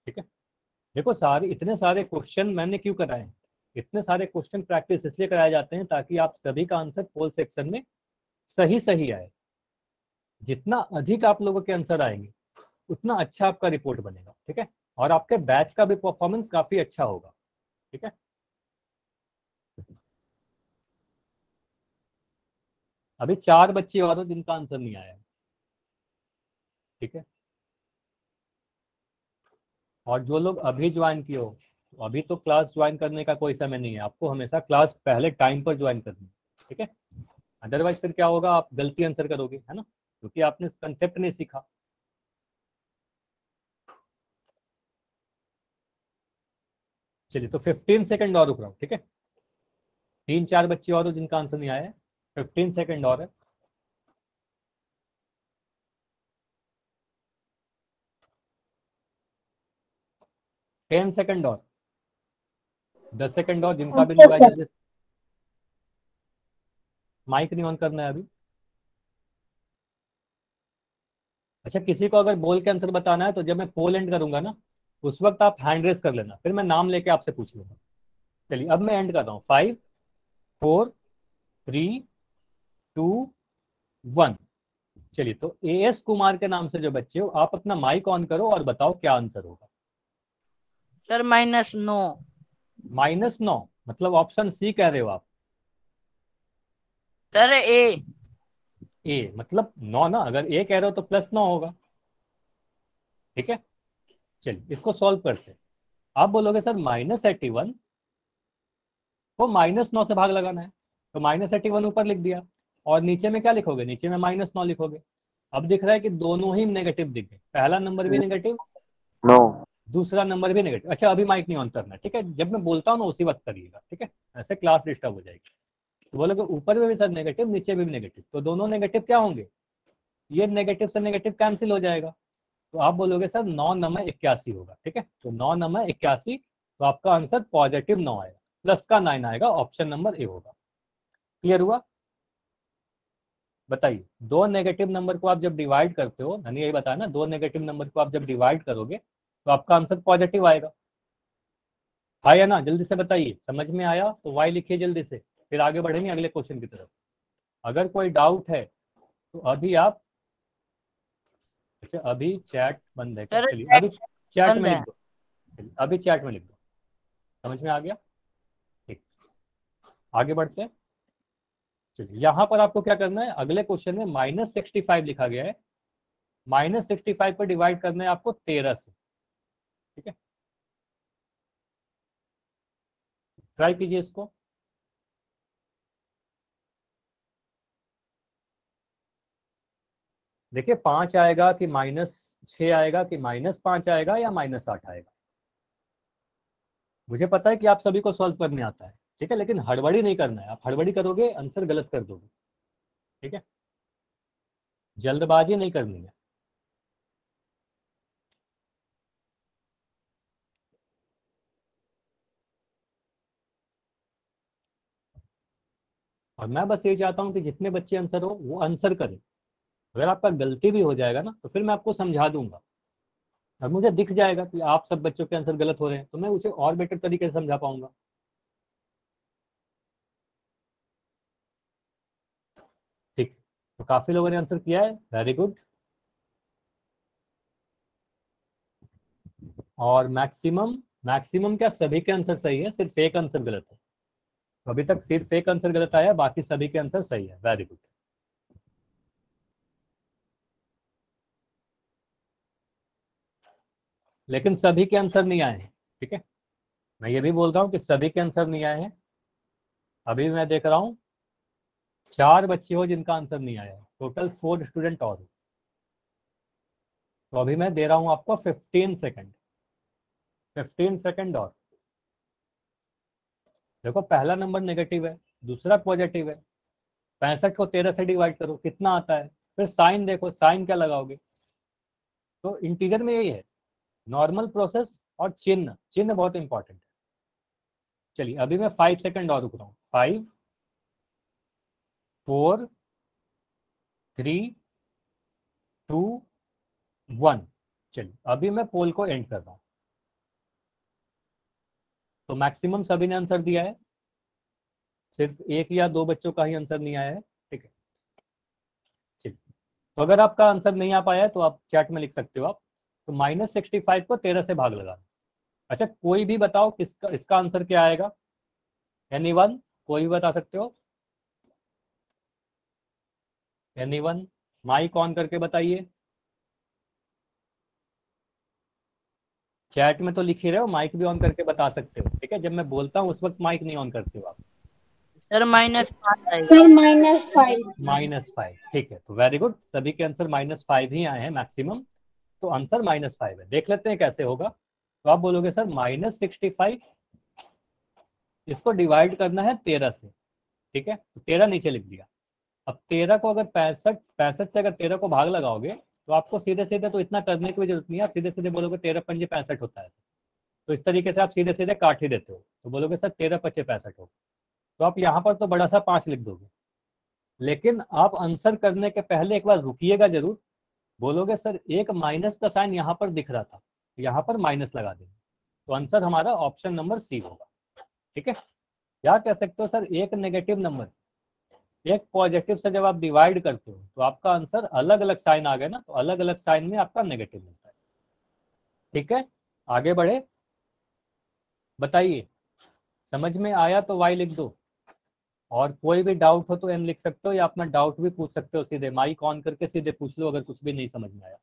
ठीक है, देखो सारे इतने सारे क्वेश्चन मैंने क्यों कराए हैं, इतने सारे क्वेश्चन प्रैक्टिस इसलिए कराए जाते हैं ताकि आप सभी का आंसर पोल सेक्शन में सही सही आए। जितना अधिक आप लोगों के आंसर आएंगे उतना अच्छा आपका रिपोर्ट बनेगा। ठीक है, और आपके बैच का भी परफॉर्मेंस काफी अच्छा होगा। ठीक है, अभी 4 बच्चे और हैं जिनका आंसर नहीं आया है। ठीक है, और जो लोग अभी ज्वाइन किए हो, तो अभी तो क्लास ज्वाइन करने का कोई समय नहीं है, आपको हमेशा क्लास पहले टाइम पर ज्वाइन करनी है। ठीक है, अदरवाइज फिर क्या होगा, आप गलती आंसर करोगे, है ना, क्योंकि आपने कंसेप्ट नहीं सीखा। चलिए, तो 15 सेकंड और रुक रहा हूँ। ठीक है, 3-4 बच्चे और हो जिनका आंसर नहीं आया है, 15 सेकंड और है। टेन सेकंड और, 10 सेकंड और, जिनका भी नहीं हुआ है जल्दी। माइक नहीं ऑन करना है अभी। अच्छा, किसी को अगर बोल के आंसर बताना है तो जब मैं पोल एंड करूंगा ना, उस वक्त आप हैंड रेस कर लेना, फिर मैं नाम लेके आपसे पूछ लूंगा। चलिए, अब मैं एंड कर रहा हूँ। 5 4 3 2 1। चलिए, तो एएस कुमार के नाम से जो बच्चे हो, आप अपना माइक ऑन करो और बताओ क्या आंसर होगा। सर -9। -9 मतलब ऑप्शन सी कह रहे हो आप? सर ए। ए मतलब 9 ना, अगर ए कह रहे हो तो +9 होगा। ठीक है, चलिए इसको सॉल्व करते हैं। आप बोलोगे सर -81 को -9 से भाग लगाना है, तो -81 ऊपर लिख दिया, और नीचे में क्या लिखोगे, नीचे में -9 लिखोगे। अब दिख रहा है कि दोनों ही नेगेटिव दिख गए, पहला नंबर भी नेगेटिव, नो। दूसरा नंबर भी नेगेटिव। अच्छा, अभी माइक नहीं ऑन करना, ठीक है, जब मैं बोलता हूँ ना उसी वक्त करिएगा। ठीक है, ऐसे क्लास डिस्टर्ब हो जाएगी। तो बोलोगे ऊपर में भी सर नेगेटिव, नीचे में भी नेगेटिव, तो दोनों नेगेटिव क्या होंगे, ये नेगेटिव से नेगेटिव कैंसिल हो जाएगा। तो आप बोलोगे सर 9×81 होगा। ठीक है, तो 9×81, तो आपका आंसर +9 आएगा, प्लस का 9 आएगा, ऑप्शन नंबर ए होगा। क्लियर हुआ? बताइए, दो नेगेटिव नंबर को आप जब डिवाइड करते हो, मैंने यही बताया ना, दो नेगेटिव नंबर को आप जब डिवाइड करोगे तो आपका आंसर पॉजिटिव आएगा। है ना? जल्दी से बताइए, समझ में आया तो वाई लिखिए जल्दी से, फिर आगे बढ़ेंगे अगले क्वेश्चन की तरफ। अगर कोई डाउट है तो अभी आप, अच्छा अभी चैट बंद है क्या? सर चलिए अभी चैट बंद में है। लिख दो, चलिए अभी चैट में लिख दो। समझ में आ गया? ठीक, आगे बढ़ते हैं। चलिए, यहाँ पर आपको क्या करना है, अगले क्वेश्चन में -65 लिखा गया है, -65 पर डिवाइड करना है आपको 13 से। ठीक है, ट्राई कीजिए इसको। देखिए 5 आएगा कि -6 आएगा कि -5 आएगा या -8 आएगा। मुझे पता है कि आप सभी को सॉल्व करने आता है, ठीक है, लेकिन हड़बड़ी नहीं करना है, आप हड़बड़ी करोगे आंसर गलत कर दोगे। ठीक है, जल्दबाजी नहीं करनी है। और मैं बस ये चाहता हूँ कि जितने बच्चे आंसर हो वो आंसर करें। अगर आपका गलती भी हो जाएगा ना तो फिर मैं आपको समझा दूंगा, और मुझे दिख जाएगा कि आप सब बच्चों के आंसर गलत हो रहे हैं, तो मैं उसे और बेटर तरीके से समझा पाऊंगा। ठीक, तो काफी लोगों ने आंसर किया है, वेरी गुड। और मैक्सिमम, मैक्सिमम क्या सभी के आंसर सही है, सिर्फ एक आंसर गलत है। तो अभी तक सिर्फ एक आंसर गलत आया, बाकी सभी के आंसर सही है, वेरी गुड। लेकिन सभी के आंसर नहीं आए हैं। ठीक है, मैं ये भी बोल रहा हूँ कि सभी के आंसर नहीं आए हैं। अभी मैं देख रहा हूँ 4 बच्चे हो जिनका आंसर नहीं आया है, टोटल 4 स्टूडेंट और हो। तो अभी मैं दे रहा हूँ आपको 15 सेकंड, 15 सेकंड और। देखो पहला नंबर नेगेटिव है, दूसरा पॉजिटिव है, 65 को 13 से डिवाइड करो, कितना आता है। फिर साइन देखो, साइन क्या लगाओगे। तो इंटीजर में यही है, नॉर्मल प्रोसेस और चिन्ह, चिन्ह बहुत इंपॉर्टेंट है। चलिए अभी मैं 5 सेकंड और रुक रहा हूँ। 5 4 3 2 1। चलिए अभी मैं पोल को एंड कर रहा हूँ। तो मैक्सिमम सभी ने आंसर दिया है, सिर्फ एक या दो बच्चों का ही आंसर नहीं आया है। ठीक है, चलिए तो अगर आपका आंसर नहीं आ पाया है तो आप चैट में लिख सकते हो आप। तो -65 को 13 से भाग लगाना। अच्छा कोई भी बताओ किसका, इसका आंसर क्या आएगा। एनीवन, कोई भी बता सकते हो। एनीवन, माइक ऑन करके बताइए। चैट में तो लिख ही रहे हो, माइक भी ऑन करके बता सकते हो। ठीक है, जब मैं बोलता हूँ उस वक्त माइक नहीं ऑन करते हो आप। सर -5 आएगा। सर -5। -5, ठीक है। तो वेरी गुड, सभी के आंसर -5 ही आए हैं मैक्सिमम। तो आंसर -5 है। देख लेते हैं कैसे होगा। तो आप बोलोगे सर -65, इसको डिवाइड करना है 13 से। ठीक है, तो 13 नीचे लिख दिया। अब 13 को अगर 65 से अगर 13 को भाग लगाओगे तो आपको सीधे सीधे तो इतना करने की भी जरूरत नहीं है। आप सीधे सीधे बोलोगे 13 पंजे 65 होता है। तो इस तरीके से आप सीधे सीधे काट ही देते हो। तो बोलोगे सर 13 पच्चे 65 हो। तो आप यहाँ पर तो बड़ा सा 5 लिख दोगे, लेकिन आप आंसर करने के पहले एक बार रुकिएगा जरूर। बोलोगे सर एक माइनस का साइन यहाँ पर दिख रहा था, यहाँ पर माइनस लगा देंगे। तो आंसर हमारा ऑप्शन नंबर सी होगा। ठीक है, या कह सकते हो सर एक नेगेटिव नंबर एक पॉजिटिव से जब आप डिवाइड करते हो तो आपका आंसर अलग अलग साइन आ गए ना, तो अलग अलग साइन में आपका नेगेटिव मिलता है। ठीक है, आगे बढ़े, बताइए समझ में आया तो वाई लिख दो। और कोई भी डाउट हो तो एम लिख सकते हो, या अपना डाउट भी पूछ सकते हो सीधे, माइक ऑन करके सीधे पूछ लो अगर कुछ भी नहीं समझ में आया।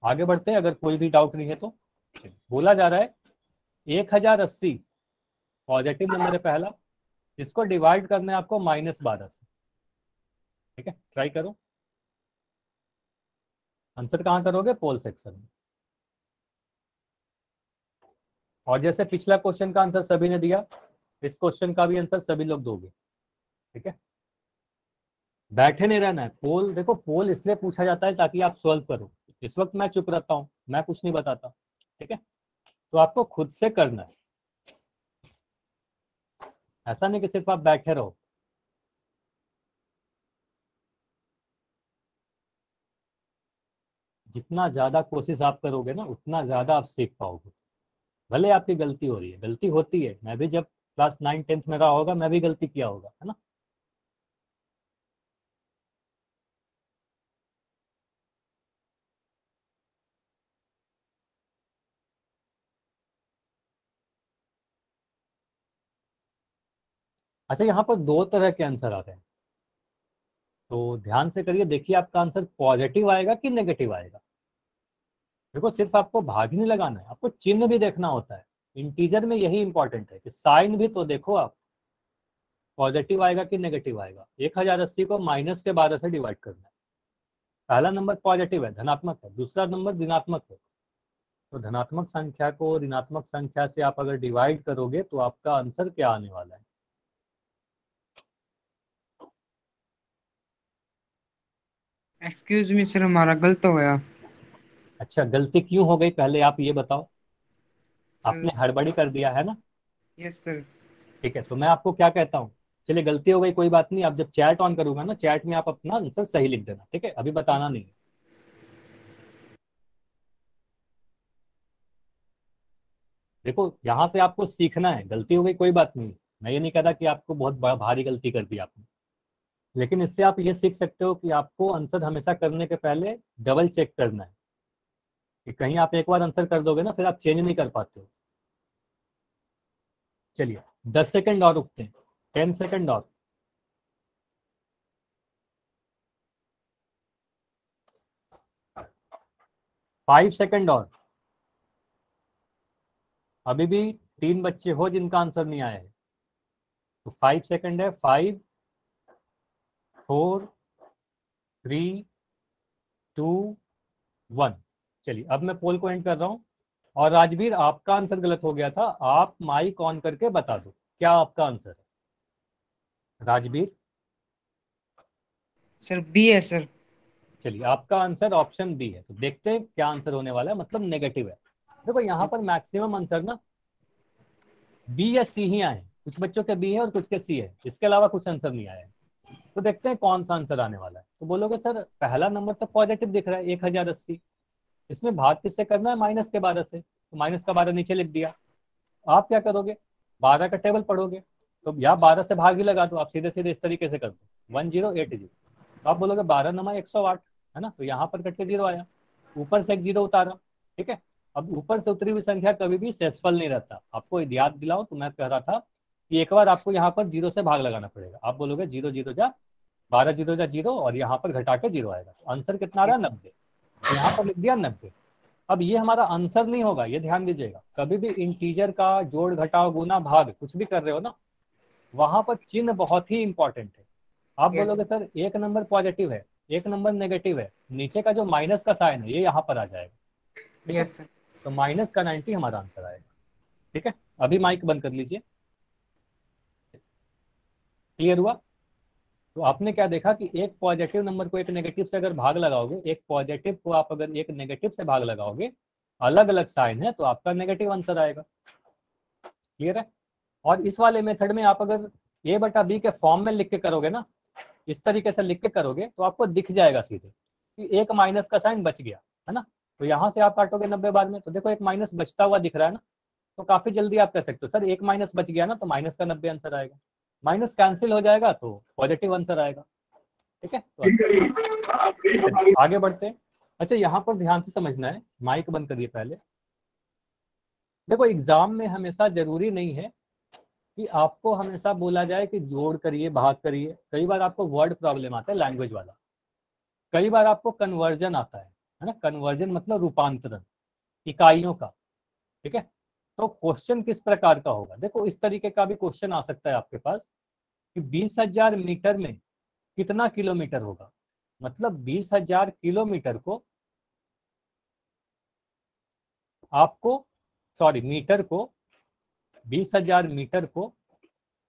आगे बढ़ते हैं, अगर कोई भी डाउट नहीं है तो। बोला जा रहा है 1080 पॉजिटिव नंबर है पहला, इसको डिवाइड करना है आपको -12 से। ठीक है, ट्राई करो। आंसर कहाँ करोगे, पोल सेक्शन में। और जैसे पिछला क्वेश्चन का आंसर सभी ने दिया, इस क्वेश्चन का भी आंसर सभी लोग दोगे। ठीक है, बैठे नहीं रहना है। पोल देखो, पोल इसलिए पूछा जाता है ताकि आप सॉल्व करो। इस वक्त मैं चुप रहता हूँ, मैं कुछ नहीं बताता। ठीक है, तो आपको खुद से करना है, ऐसा नहीं कि सिर्फ आप बैठे रहो। जितना ज्यादा कोशिश आप करोगे ना उतना ज्यादा आप सीख पाओगे। भले आपकी गलती हो रही है, गलती होती है, मैं भी जब क्लास 9 10th में रहा होगा मैं भी गलती किया होगा, है ना। अच्छा यहाँ पर दो तरह के आंसर आ रहे हैं, तो ध्यान से करिए, देखिए आपका आंसर पॉजिटिव आएगा कि नेगेटिव आएगा। देखो सिर्फ आपको भाग ही नहीं लगाना है, आपको चिन्ह भी देखना होता है। इंटीजर में यही इंपॉर्टेंट है कि साइन भी तो देखो आप, पॉजिटिव आएगा कि नेगेटिव आएगा। 1080 को -12 से डिवाइड करना है। पहला नंबर पॉजिटिव है, धनात्मक है, दूसरा नंबर ऋणात्मक है। तो धनात्मक संख्या को ऋणात्मक संख्या से आप अगर डिवाइड करोगे तो आपका आंसर क्या आने वाला है। एक्सक्यूज मी सर, हमारा गलत हो गया। अच्छा गलती क्यों हो गई पहले आप ये बताओ। आपने सर हड़बड़ी कर दिया है ना। Yes sir. ठीक है, तो मैं आपको क्या कहता हूँ, चलिए गलती हो गई कोई बात नहीं, आप जब चैट ऑन करूंगा ना, चैट में आप अपना आंसर सही लिख देना। ठीक है, अभी बताना नहीं। देखो यहाँ से आपको सीखना है, गलती हो गई कोई बात नहीं, मैं ये नहीं कहता कि आपको बहुत भारी गलती कर दी आपने, लेकिन इससे आप ये सीख सकते हो कि आपको आंसर हमेशा करने के पहले डबल चेक करना है, कि कहीं आप एक बार आंसर कर दोगे ना फिर आप चेंज नहीं कर पाते हो। चलिए 10 सेकंड और रुकते हैं, 10 सेकंड और। 5 सेकंड और। अभी भी 3 बच्चे हो जिनका आंसर नहीं आया है। तो 5 सेकंड है, 5 4 3 2 1। चलिए अब मैं पोल को एंड कर रहा हूँ। और राजवीर आपका आंसर गलत हो गया था, आप माइक ऑन करके बता दो क्या आपका आंसर है। राजवीर? सर बी है सर। चलिए, आपका आंसर ऑप्शन बी है। तो देखते हैं क्या आंसर होने वाला है, मतलब नेगेटिव है। देखो यहाँ पर मैक्सिमम आंसर ना बी या सी ही आए। कुछ बच्चों के बी है और कुछ के सी है, इसके अलावा कुछ आंसर नहीं आया है। तो देखते हैं कौन सा आंसर आने वाला है। तो बोलोगे सर पहला नंबर तो पॉजिटिव दिख रहा है 1080, इसमें भाग किससे करना है? माइनस के 12 से। तो माइनस का 12 नीचे लिख दिया। आप क्या करोगे? 12 का टेबल पढ़ोगे, तो या 12 से भाग ही लगा दो। आप सीधे सीधे इस तरीके से कर दो 1080। तो आप बोलोगे 12 नमा 108, है ना? तो यहाँ पर कट के 0 आया, ऊपर से एक 0 उतारा। ठीक है, अब ऊपर से उतरी हुई संख्या कभी भी शेषफल नहीं रहता। आपको याद दिलाओ तो मैं कह रहा था कि एक बार आपको यहाँ पर 0 से भाग लगाना पड़ेगा। आप बोलोगे 0 0 जा 12, 0 जा 0, और यहाँ पर घटा के 0 आएगा। तो आंसर कितना आ रहा है? 90। तो यहाँ पर लिख दिया 90। अब ये हमारा आंसर नहीं होगा, ये ध्यान दीजिएगा। कभी भी इंटीजर का जोड़ घटाव गुना भाग कुछ भी कर रहे हो ना, वहां पर चिन्ह बहुत ही इंपॉर्टेंट है। आप बोलोगे सर एक नंबर पॉजिटिव है, एक नंबर नेगेटिव है, नीचे का जो माइनस का साइन है ये यहाँ पर आ जाएगा। ठीक है, यस सर। तो माइनस का 90 हमारा आंसर आएगा। ठीक है, अभी माइक बंद कर लीजिए। क्लियर हुआ? तो आपने क्या देखा कि एक पॉजिटिव नंबर को एक नेगेटिव से अगर भाग लगाओगे, एक पॉजिटिव को आप अगर एक नेगेटिव से भाग लगाओगे, अलग अलग साइन है, तो आपका नेगेटिव आंसर आएगा। क्लियर है? और इस वाले मेथड में आप अगर a बटा बी के फॉर्म में लिख के करोगे ना, इस तरीके से लिख के करोगे, तो आपको दिख जाएगा सीधे कि एक माइनस का साइन बच गया, है ना? तो यहाँ से आप काटोगे 90 बाद में, तो देखो एक माइनस बचता हुआ दिख रहा है ना। तो काफी जल्दी आप कर सकते हो, सर एक माइनस बच गया ना, तो माइनस का 90 आंसर आएगा। माइनस कैंसिल हो जाएगा तो पॉजिटिव आंसर आएगा। ठीक है, तो आगे बढ़ते हैं। अच्छा, यहाँ पर ध्यान से समझना है, माइक बंद करिए पहले। देखो एग्जाम में हमेशा जरूरी नहीं है कि आपको हमेशा बोला जाए कि जोड़ करिए भाग करिए। कई बार आपको वर्ड प्रॉब्लम आता है, लैंग्वेज वाला। कई बार आपको कन्वर्जन आता है ना? कन्वर्जन मतलब रूपांतरण इकाइयों का। ठीक है, तो क्वेश्चन किस प्रकार का होगा? देखो इस तरीके का भी क्वेश्चन आ सकता है आपके पास कि 20,000 मीटर में कितना किलोमीटर होगा। मतलब 20,000 किलोमीटर को आपको, सॉरी मीटर को, 20,000 मीटर को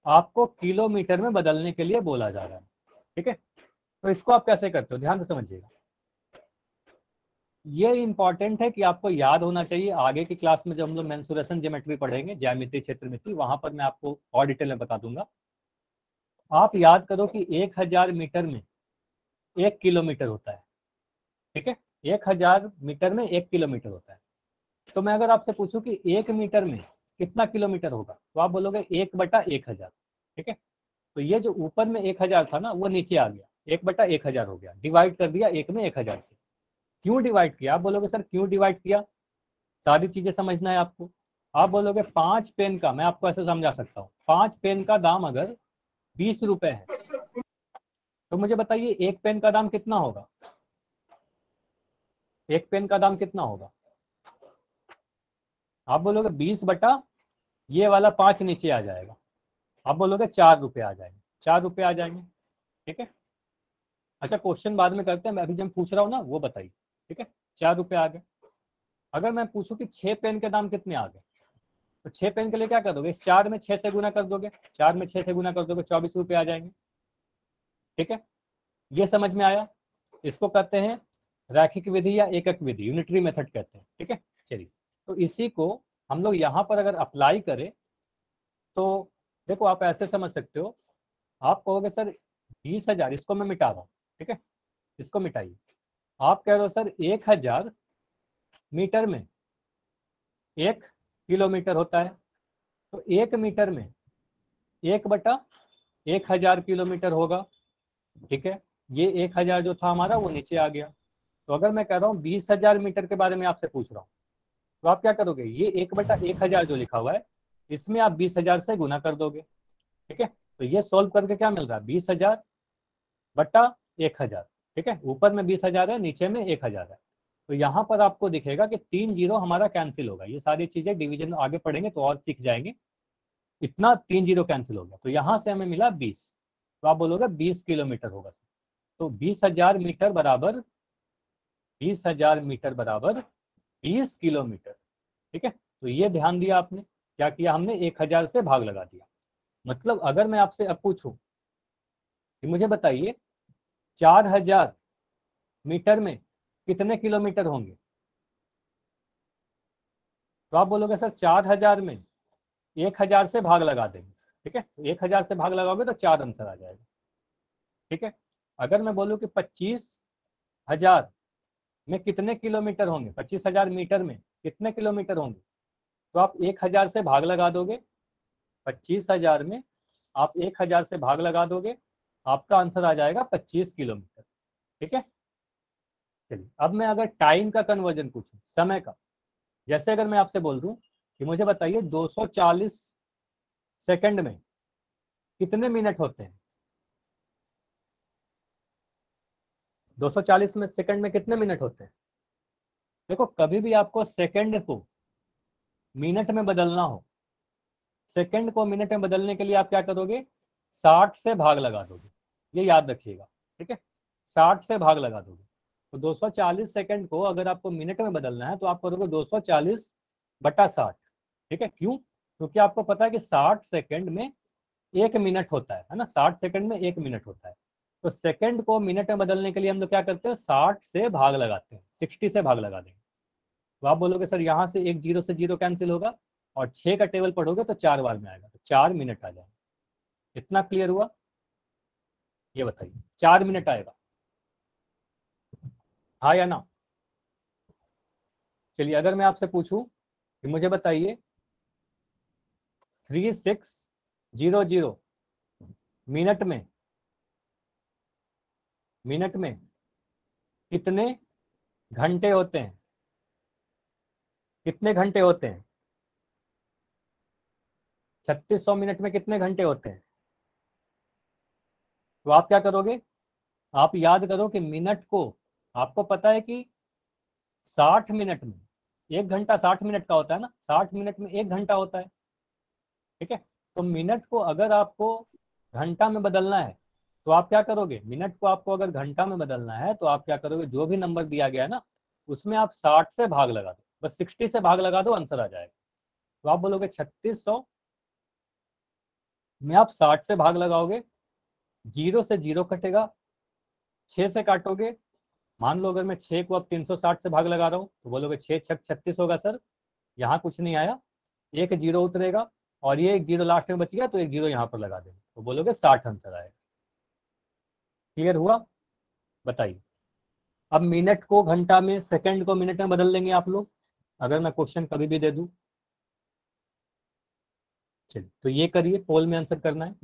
आपको किलोमीटर में बदलने के लिए बोला जा रहा है। ठीक है, तो इसको आप कैसे करते हो ध्यान से समझिएगा। ये इंपॉर्टेंट है कि आपको याद होना चाहिए। आगे की क्लास में जब हम लोग मेंसुरेशन ज्योमेट्री पढ़ेंगे, ज्यामिति क्षेत्रमिति, वहां पर मैं आपको और डिटेल में बता दूंगा। आप याद करो कि 1,000 मीटर में 1 किलोमीटर होता है। ठीक है, 1,000 मीटर में 1 किलोमीटर होता है। तो मैं अगर आपसे पूछूं कि 1 मीटर में कितना किलोमीटर होगा, तो आप बोलोगे 1/1000। ठीक है, तो ये जो ऊपर में 1,000 था ना, वो नीचे आ गया, 1/1000 हो गया। डिवाइड कर दिया 1 में 1,000 से। क्यों डिवाइड किया? आप बोलोगे सर क्यों डिवाइड किया, सारी चीजें समझना है आपको। आप बोलोगे 5 पेन का, मैं आपको ऐसे समझा सकता हूँ, 5 पेन का दाम अगर 20 रुपए है, तो मुझे बताइए एक पेन का दाम कितना होगा? एक पेन का दाम कितना होगा? आप बोलोगे 20 बटा ये वाला 5 नीचे आ जाएगा। आप बोलोगे 4 रुपये आ जाएंगे, 4 रुपये आ जाएंगे। ठीक है, अच्छा क्वेश्चन बाद में करते हैं, मैं अभी जब पूछ रहा हूँ ना वो बताइए। ठीक है, 4 रुपये आ गए। अगर मैं पूछूं कि 6 पेन के दाम कितने आ गए, तो 6 पेन के लिए क्या कर दोगे? इस 4 में 6 से गुना कर दोगे, 4 में 6 से गुना कर दोगे, 24 रुपये आ जाएंगे। ठीक है, ये समझ में आया? इसको कहते हैं रैखिक विधि या एकक विधि, यूनिटरी मेथड कहते हैं। ठीक है, चलिए, तो इसी को हम लोग यहाँ पर अगर अप्लाई करें तो देखो आप ऐसे समझ सकते हो। आप कहोगे सर 20,000, इसको मैं मिटा रहा हूँ। ठीक है, इसको मिटाइए। आप कह रहे हो सर 1,000 मीटर में 1 किलोमीटर होता है, तो 1 मीटर में 1/1000 किलोमीटर होगा। ठीक है, ये 1,000 जो था हमारा वो नीचे आ गया। तो अगर मैं कह रहा हूँ 20,000 मीटर के बारे में आपसे पूछ रहा हूँ, तो आप क्या करोगे? ये 1/1000 जो लिखा हुआ है, इसमें आप 20,000 से गुना कर दोगे। ठीक है, तो ये सॉल्व करके क्या मिल रहा है? 20,000/1000। ठीक है, ऊपर में 20,000 है, नीचे में 1,000 है। तो यहाँ पर आपको दिखेगा कि 3 जीरो हमारा कैंसिल होगा। ये सारी चीजें डिवीजन आगे पढ़ेंगे तो और सीख जाएंगे। इतना 3 जीरो कैंसिल हो गया, तो यहाँ से हमें मिला 20। तो आप बोलोगे 20 किलोमीटर होगा। तो 20,000 मीटर बराबर 20,000 मीटर बराबर 20 किलोमीटर। ठीक है, तो ये ध्यान दिया आपने, क्या किया हमने? 1,000 से भाग लगा दिया। मतलब अगर मैं आपसे अब पूछूं कि मुझे बताइए 4000 मीटर में कितने किलोमीटर होंगे। तो आप बोलोगे सर 4000 में 1000 से भाग लगा देंगे, ठीक है, 1000 से भाग लगाओगे तो 4 आंसर आ जाएगा, ठीक है। अगर मैं बोलूँ कि 25,000 में कितने किलोमीटर होंगे, 25,000 मीटर में कितने किलोमीटर होंगे, तो आप 1000 से भाग लगा दोगे, 25,000 में आप 1000 से भाग लगा दोगे, आपका आंसर आ जाएगा 25 किलोमीटर, ठीक है। चलिए अब मैं अगर टाइम का कन्वर्जन पूछूं, समय का, जैसे अगर मैं आपसे बोल दूं कि मुझे बताइए 240 सेकंड में कितने मिनट होते हैं, 240 में सेकंड में कितने मिनट होते हैं। देखो कभी भी आपको सेकंड को मिनट में बदलना हो, सेकंड को मिनट में बदलने के लिए आप क्या करोगे, 60 से भाग लगा दोगे, ये याद रखिएगा, ठीक है, 60 से भाग लगा दोगे। तो 240 सेकंड को अगर आपको मिनट में बदलना है तो आप करोगे 240/60, ठीक है। क्यों, क्योंकि आपको पता है कि 60 सेकंड में 1 मिनट होता है ना, 60 सेकंड में 1 मिनट होता है। तो सेकंड को मिनट में बदलने के लिए हम लोग क्या करते हैं, 60 से भाग लगाते हैं, 60 से भाग लगा देंगे। तो आप बोलोगे सर यहाँ से एक जीरो से जीरो कैंसिल होगा और 6 का टेबल पढ़ोगे तो 4 बार में आएगा, तो 4 मिनट आ जाएगा। इतना क्लियर हुआ, ये बताइए 4 मिनट आएगा, हाँ या ना। चलिए अगर मैं आपसे पूछूं कि मुझे बताइए 3600 मिनट में कितने घंटे होते हैं, कितने घंटे होते हैं, 3600 मिनट में कितने घंटे होते हैं। तो आप क्या करोगे, आप याद करो कि मिनट को आपको पता है कि 60 मिनट में 1 घंटा 60 मिनट का होता है ना, 60 मिनट में 1 घंटा होता है, ठीक है। तो मिनट को अगर आपको घंटा में बदलना है तो आप क्या करोगे, मिनट को आपको अगर घंटा में बदलना है तो आप क्या करोगे, जो भी नंबर दिया गया है ना उसमें आप 60 से भाग लगा दो, बस 60 से भाग लगा दो, आंसर आ जाएगा। तो आप बोलोगे 3600 में आप 60 से भाग लगाओगे, जीरो से जीरो कटेगा, 6 से काटोगे, मान लो अगर मैं 6 को अब 360 से भाग लगा रहा हूँ तो बोलोगे 6 छक 36 होगा सर, यहाँ कुछ नहीं आया, एक जीरो उतरेगा और ये एक जीरो लास्ट में बच गया तो एक जीरो यहाँ पर लगा देंगे, तो बोलोगे 60 आंसर आएगा। क्लियर हुआ, बताइए। अब मिनट को घंटा में, सेकंड को मिनट में बदल देंगे आप लोग, अगर मैं क्वेश्चन कभी भी दे दूं। चलिए तो ये करिए, पोल में आंसर करना है।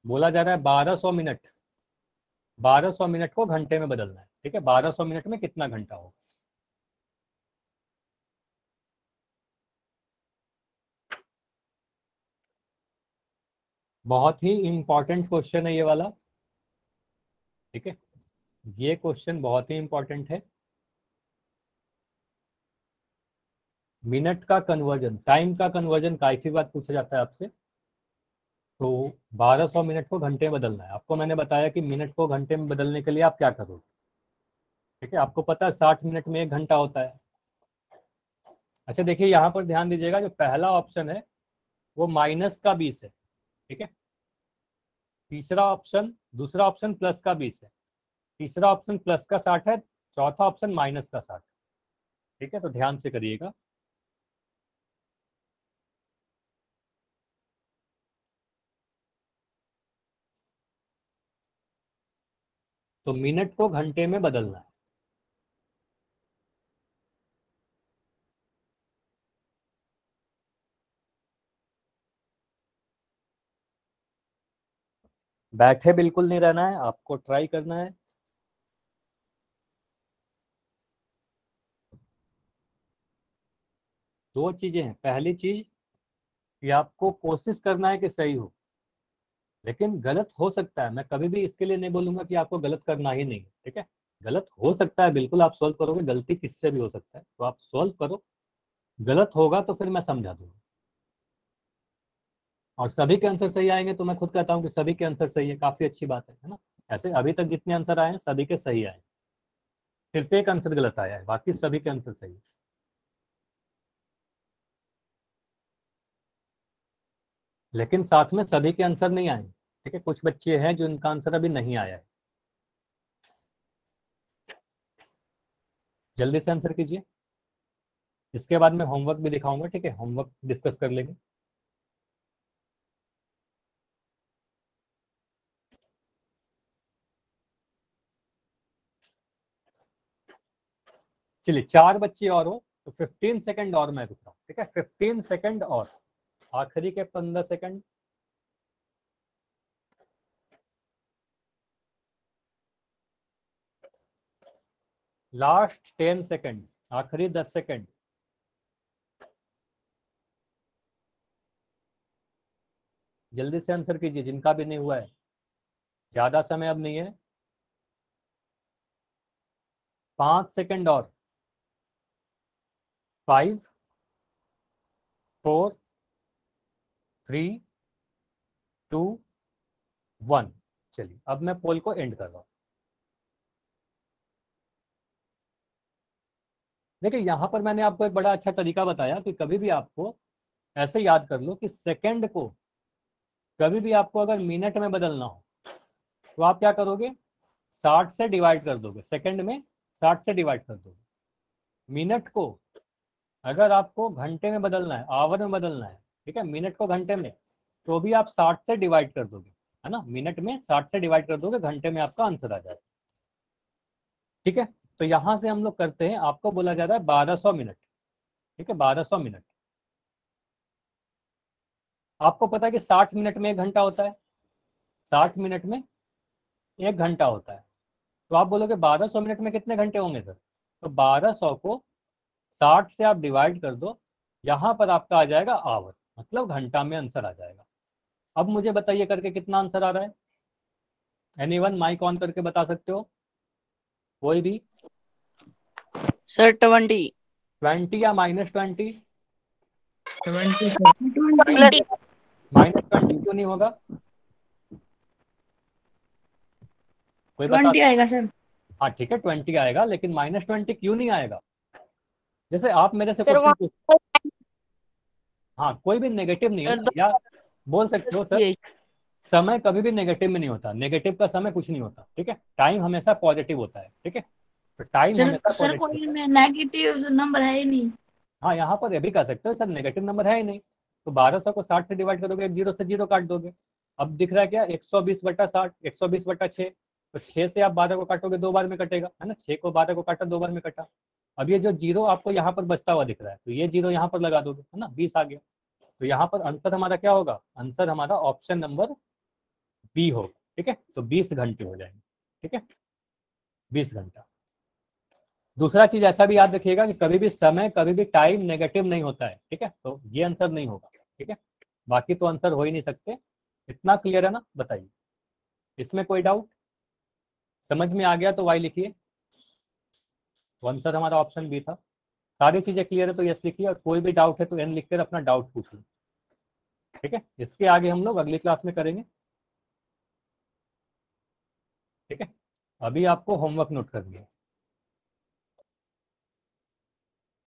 बोला जा रहा है 1200 मिनट, 1200 मिनट को घंटे में बदलना है, ठीक है, 1200 मिनट में कितना घंटा होगा। बहुत ही इंपॉर्टेंट क्वेश्चन है ये वाला, ठीक है, ये क्वेश्चन बहुत ही इंपॉर्टेंट है। मिनट का कन्वर्जन, टाइम का कन्वर्जन काफी बार पूछा जाता है आपसे। तो 1200 मिनट को घंटे में बदलना है, आपको मैंने बताया कि मिनट को घंटे में बदलने के लिए आप क्या करोगे, ठीक है, आपको पता है 60 मिनट में 1 घंटा होता है। अच्छा देखिए यहाँ पर ध्यान दीजिएगा, जो पहला ऑप्शन है वो -20 है, ठीक है, तीसरा ऑप्शन, दूसरा ऑप्शन +20 है, तीसरा ऑप्शन +60 है, चौथा ऑप्शन -60, ठीक है, तो ध्यान से करिएगा। तो मिनट को घंटे में बदलना है, बैठे बिल्कुल नहीं रहना है, आपको ट्राई करना है। दो चीजें हैं, पहली चीज कि आपको कोशिश करना है कि सही हो, लेकिन गलत हो सकता है, मैं कभी भी इसके लिए नहीं बोलूंगा कि आपको गलत करना ही नहीं है, ठीक है, गलत हो सकता है, बिल्कुल आप सॉल्व करोगे, गलती किससे भी हो सकता है, तो आप सॉल्व करो, गलत होगा तो फिर मैं समझा दूंगा। और सभी के आंसर सही आएंगे तो मैं खुद कहता हूँ कि सभी के आंसर सही है, काफी अच्छी बात है ना। ऐसे अभी तक जितने आंसर आए हैं सभी के सही आए, सिर्फ एक आंसर गलत आया है, बाकी सभी के आंसर सही है। लेकिन साथ में सभी के आंसर नहीं आए, ठीक है, कुछ बच्चे हैं जो इनका आंसर अभी नहीं आया है, जल्दी से आंसर कीजिए। इसके बाद मैं होमवर्क भी दिखाऊंगा, ठीक है, होमवर्क डिस्कस कर लेंगे। चलिए 4 बच्चे और हो तो 15 सेकंड और मैं रुक रहा हूँ, ठीक है, 15 सेकंड और, आखिरी के 15 सेकंड। लास्ट 10 सेकंड, आखिरी 10 सेकंड। जल्दी से आंसर कीजिए जिनका भी नहीं हुआ है, ज्यादा समय अब नहीं है। 5 सेकंड और, 5 4 3 2 1। चलिए अब मैं पोल को एंड कर रहा हूं। देखिए यहाँ पर मैंने आपको एक बड़ा अच्छा तरीका बताया कि कभी भी आपको ऐसे याद कर लो कि सेकंड को कभी भी आपको अगर मिनट में बदलना हो तो आप क्या करोगे, 60 से डिवाइड कर दोगे, सेकंड में 60 से डिवाइड कर दोगे। मिनट को अगर आपको घंटे में बदलना है, आवर में बदलना है, ठीक है, मिनट को घंटे में, तो भी आप 60 से डिवाइड कर दोगे, है ना, मिनट में 60 से डिवाइड कर दोगे, घंटे में आपका आंसर आ जाएगा। ठीक है, तो यहां से हम लोग करते हैं, आपको बोला जा रहा है 1200 मिनट, ठीक है, 1200 मिनट। आपको पता है कि 60 मिनट में 1 घंटा होता है, 60 मिनट में 1 घंटा होता है, तो आप बोलोगे 1200 मिनट में कितने घंटे होंगे सर, तो 1200 को 60 से आप डिवाइड कर दो, यहाँ पर आपका आ जाएगा आवर, मतलब घंटा में आंसर आ जाएगा। अब मुझे बताइए करके कितना आंसर आ रहा है, एनीवन माइक ऑन करके बता सकते हो कोई भी। सर 20 या -20? 20 -20 क्यों नहीं होगा, कोई बता। 20 आएगा सर। हाँ ठीक है 20 आएगा, लेकिन -20 क्यों नहीं आएगा? जैसे आप मेरे से सर क्वेश्चन वहाँ हाँ कोई भी नेगेटिव नहीं है सर ना, या बोल सकते हो सर, समय कभी भी नेगेटिव में नहीं होता, नेगेटिव का समय कुछ नहीं होता, ठीक है, टाइम हमेशा पॉजिटिव होता है, ठीक है, तो टाइम सर हमेशा सर पॉजिटिव कोई होता है। में नेगेटिव नंबर है ही नहीं। हाँ यहाँ पर ये भी कर सकते हो सर, नेगेटिव नंबर है ही नहीं, तो 1200 को 60 से डिवाइड करोगे, एक जीरो से जीरो काट दोगे। अब दिख रहा है क्या, 120/60, 120/6, तो 6 से आप 12 को काटोगे 2 बार में कटेगा, है ना, 6 को 12 को काटा 2 बार में कटा। अब ये जो जीरो आपको यहाँ पर बचता हुआ दिख रहा है, तो ये जीरो यहाँ पर लगा दोगे, है ना, 20 आ गया। तो यहाँ पर आंसर हमारा क्या होगा, आंसर हमारा ऑप्शन नंबर बी होगा, ठीक है, तो 20 घंटे हो जाएंगे, ठीक है, 20 घंटा। दूसरा चीज ऐसा भी याद रखिएगा कि कभी भी समय, कभी भी टाइम नेगेटिव नहीं होता है, ठीक है, तो ये आंसर नहीं होगा, ठीक है, बाकी तो आंसर हो ही नहीं सकते। इतना क्लियर है ना, बताइए इसमें कोई डाउट, समझ में आ गया तो वाई लिखिए, तो आंसर हमारा ऑप्शन बी था। सारी चीजें क्लियर है तो यस लिखिए, और कोई भी डाउट है तो एन लिखकर अपना डाउट पूछ लो, ठीक है, इसके आगे हम लोग अगली क्लास में करेंगे, ठीक है, अभी आपको होमवर्क नोट करनी है।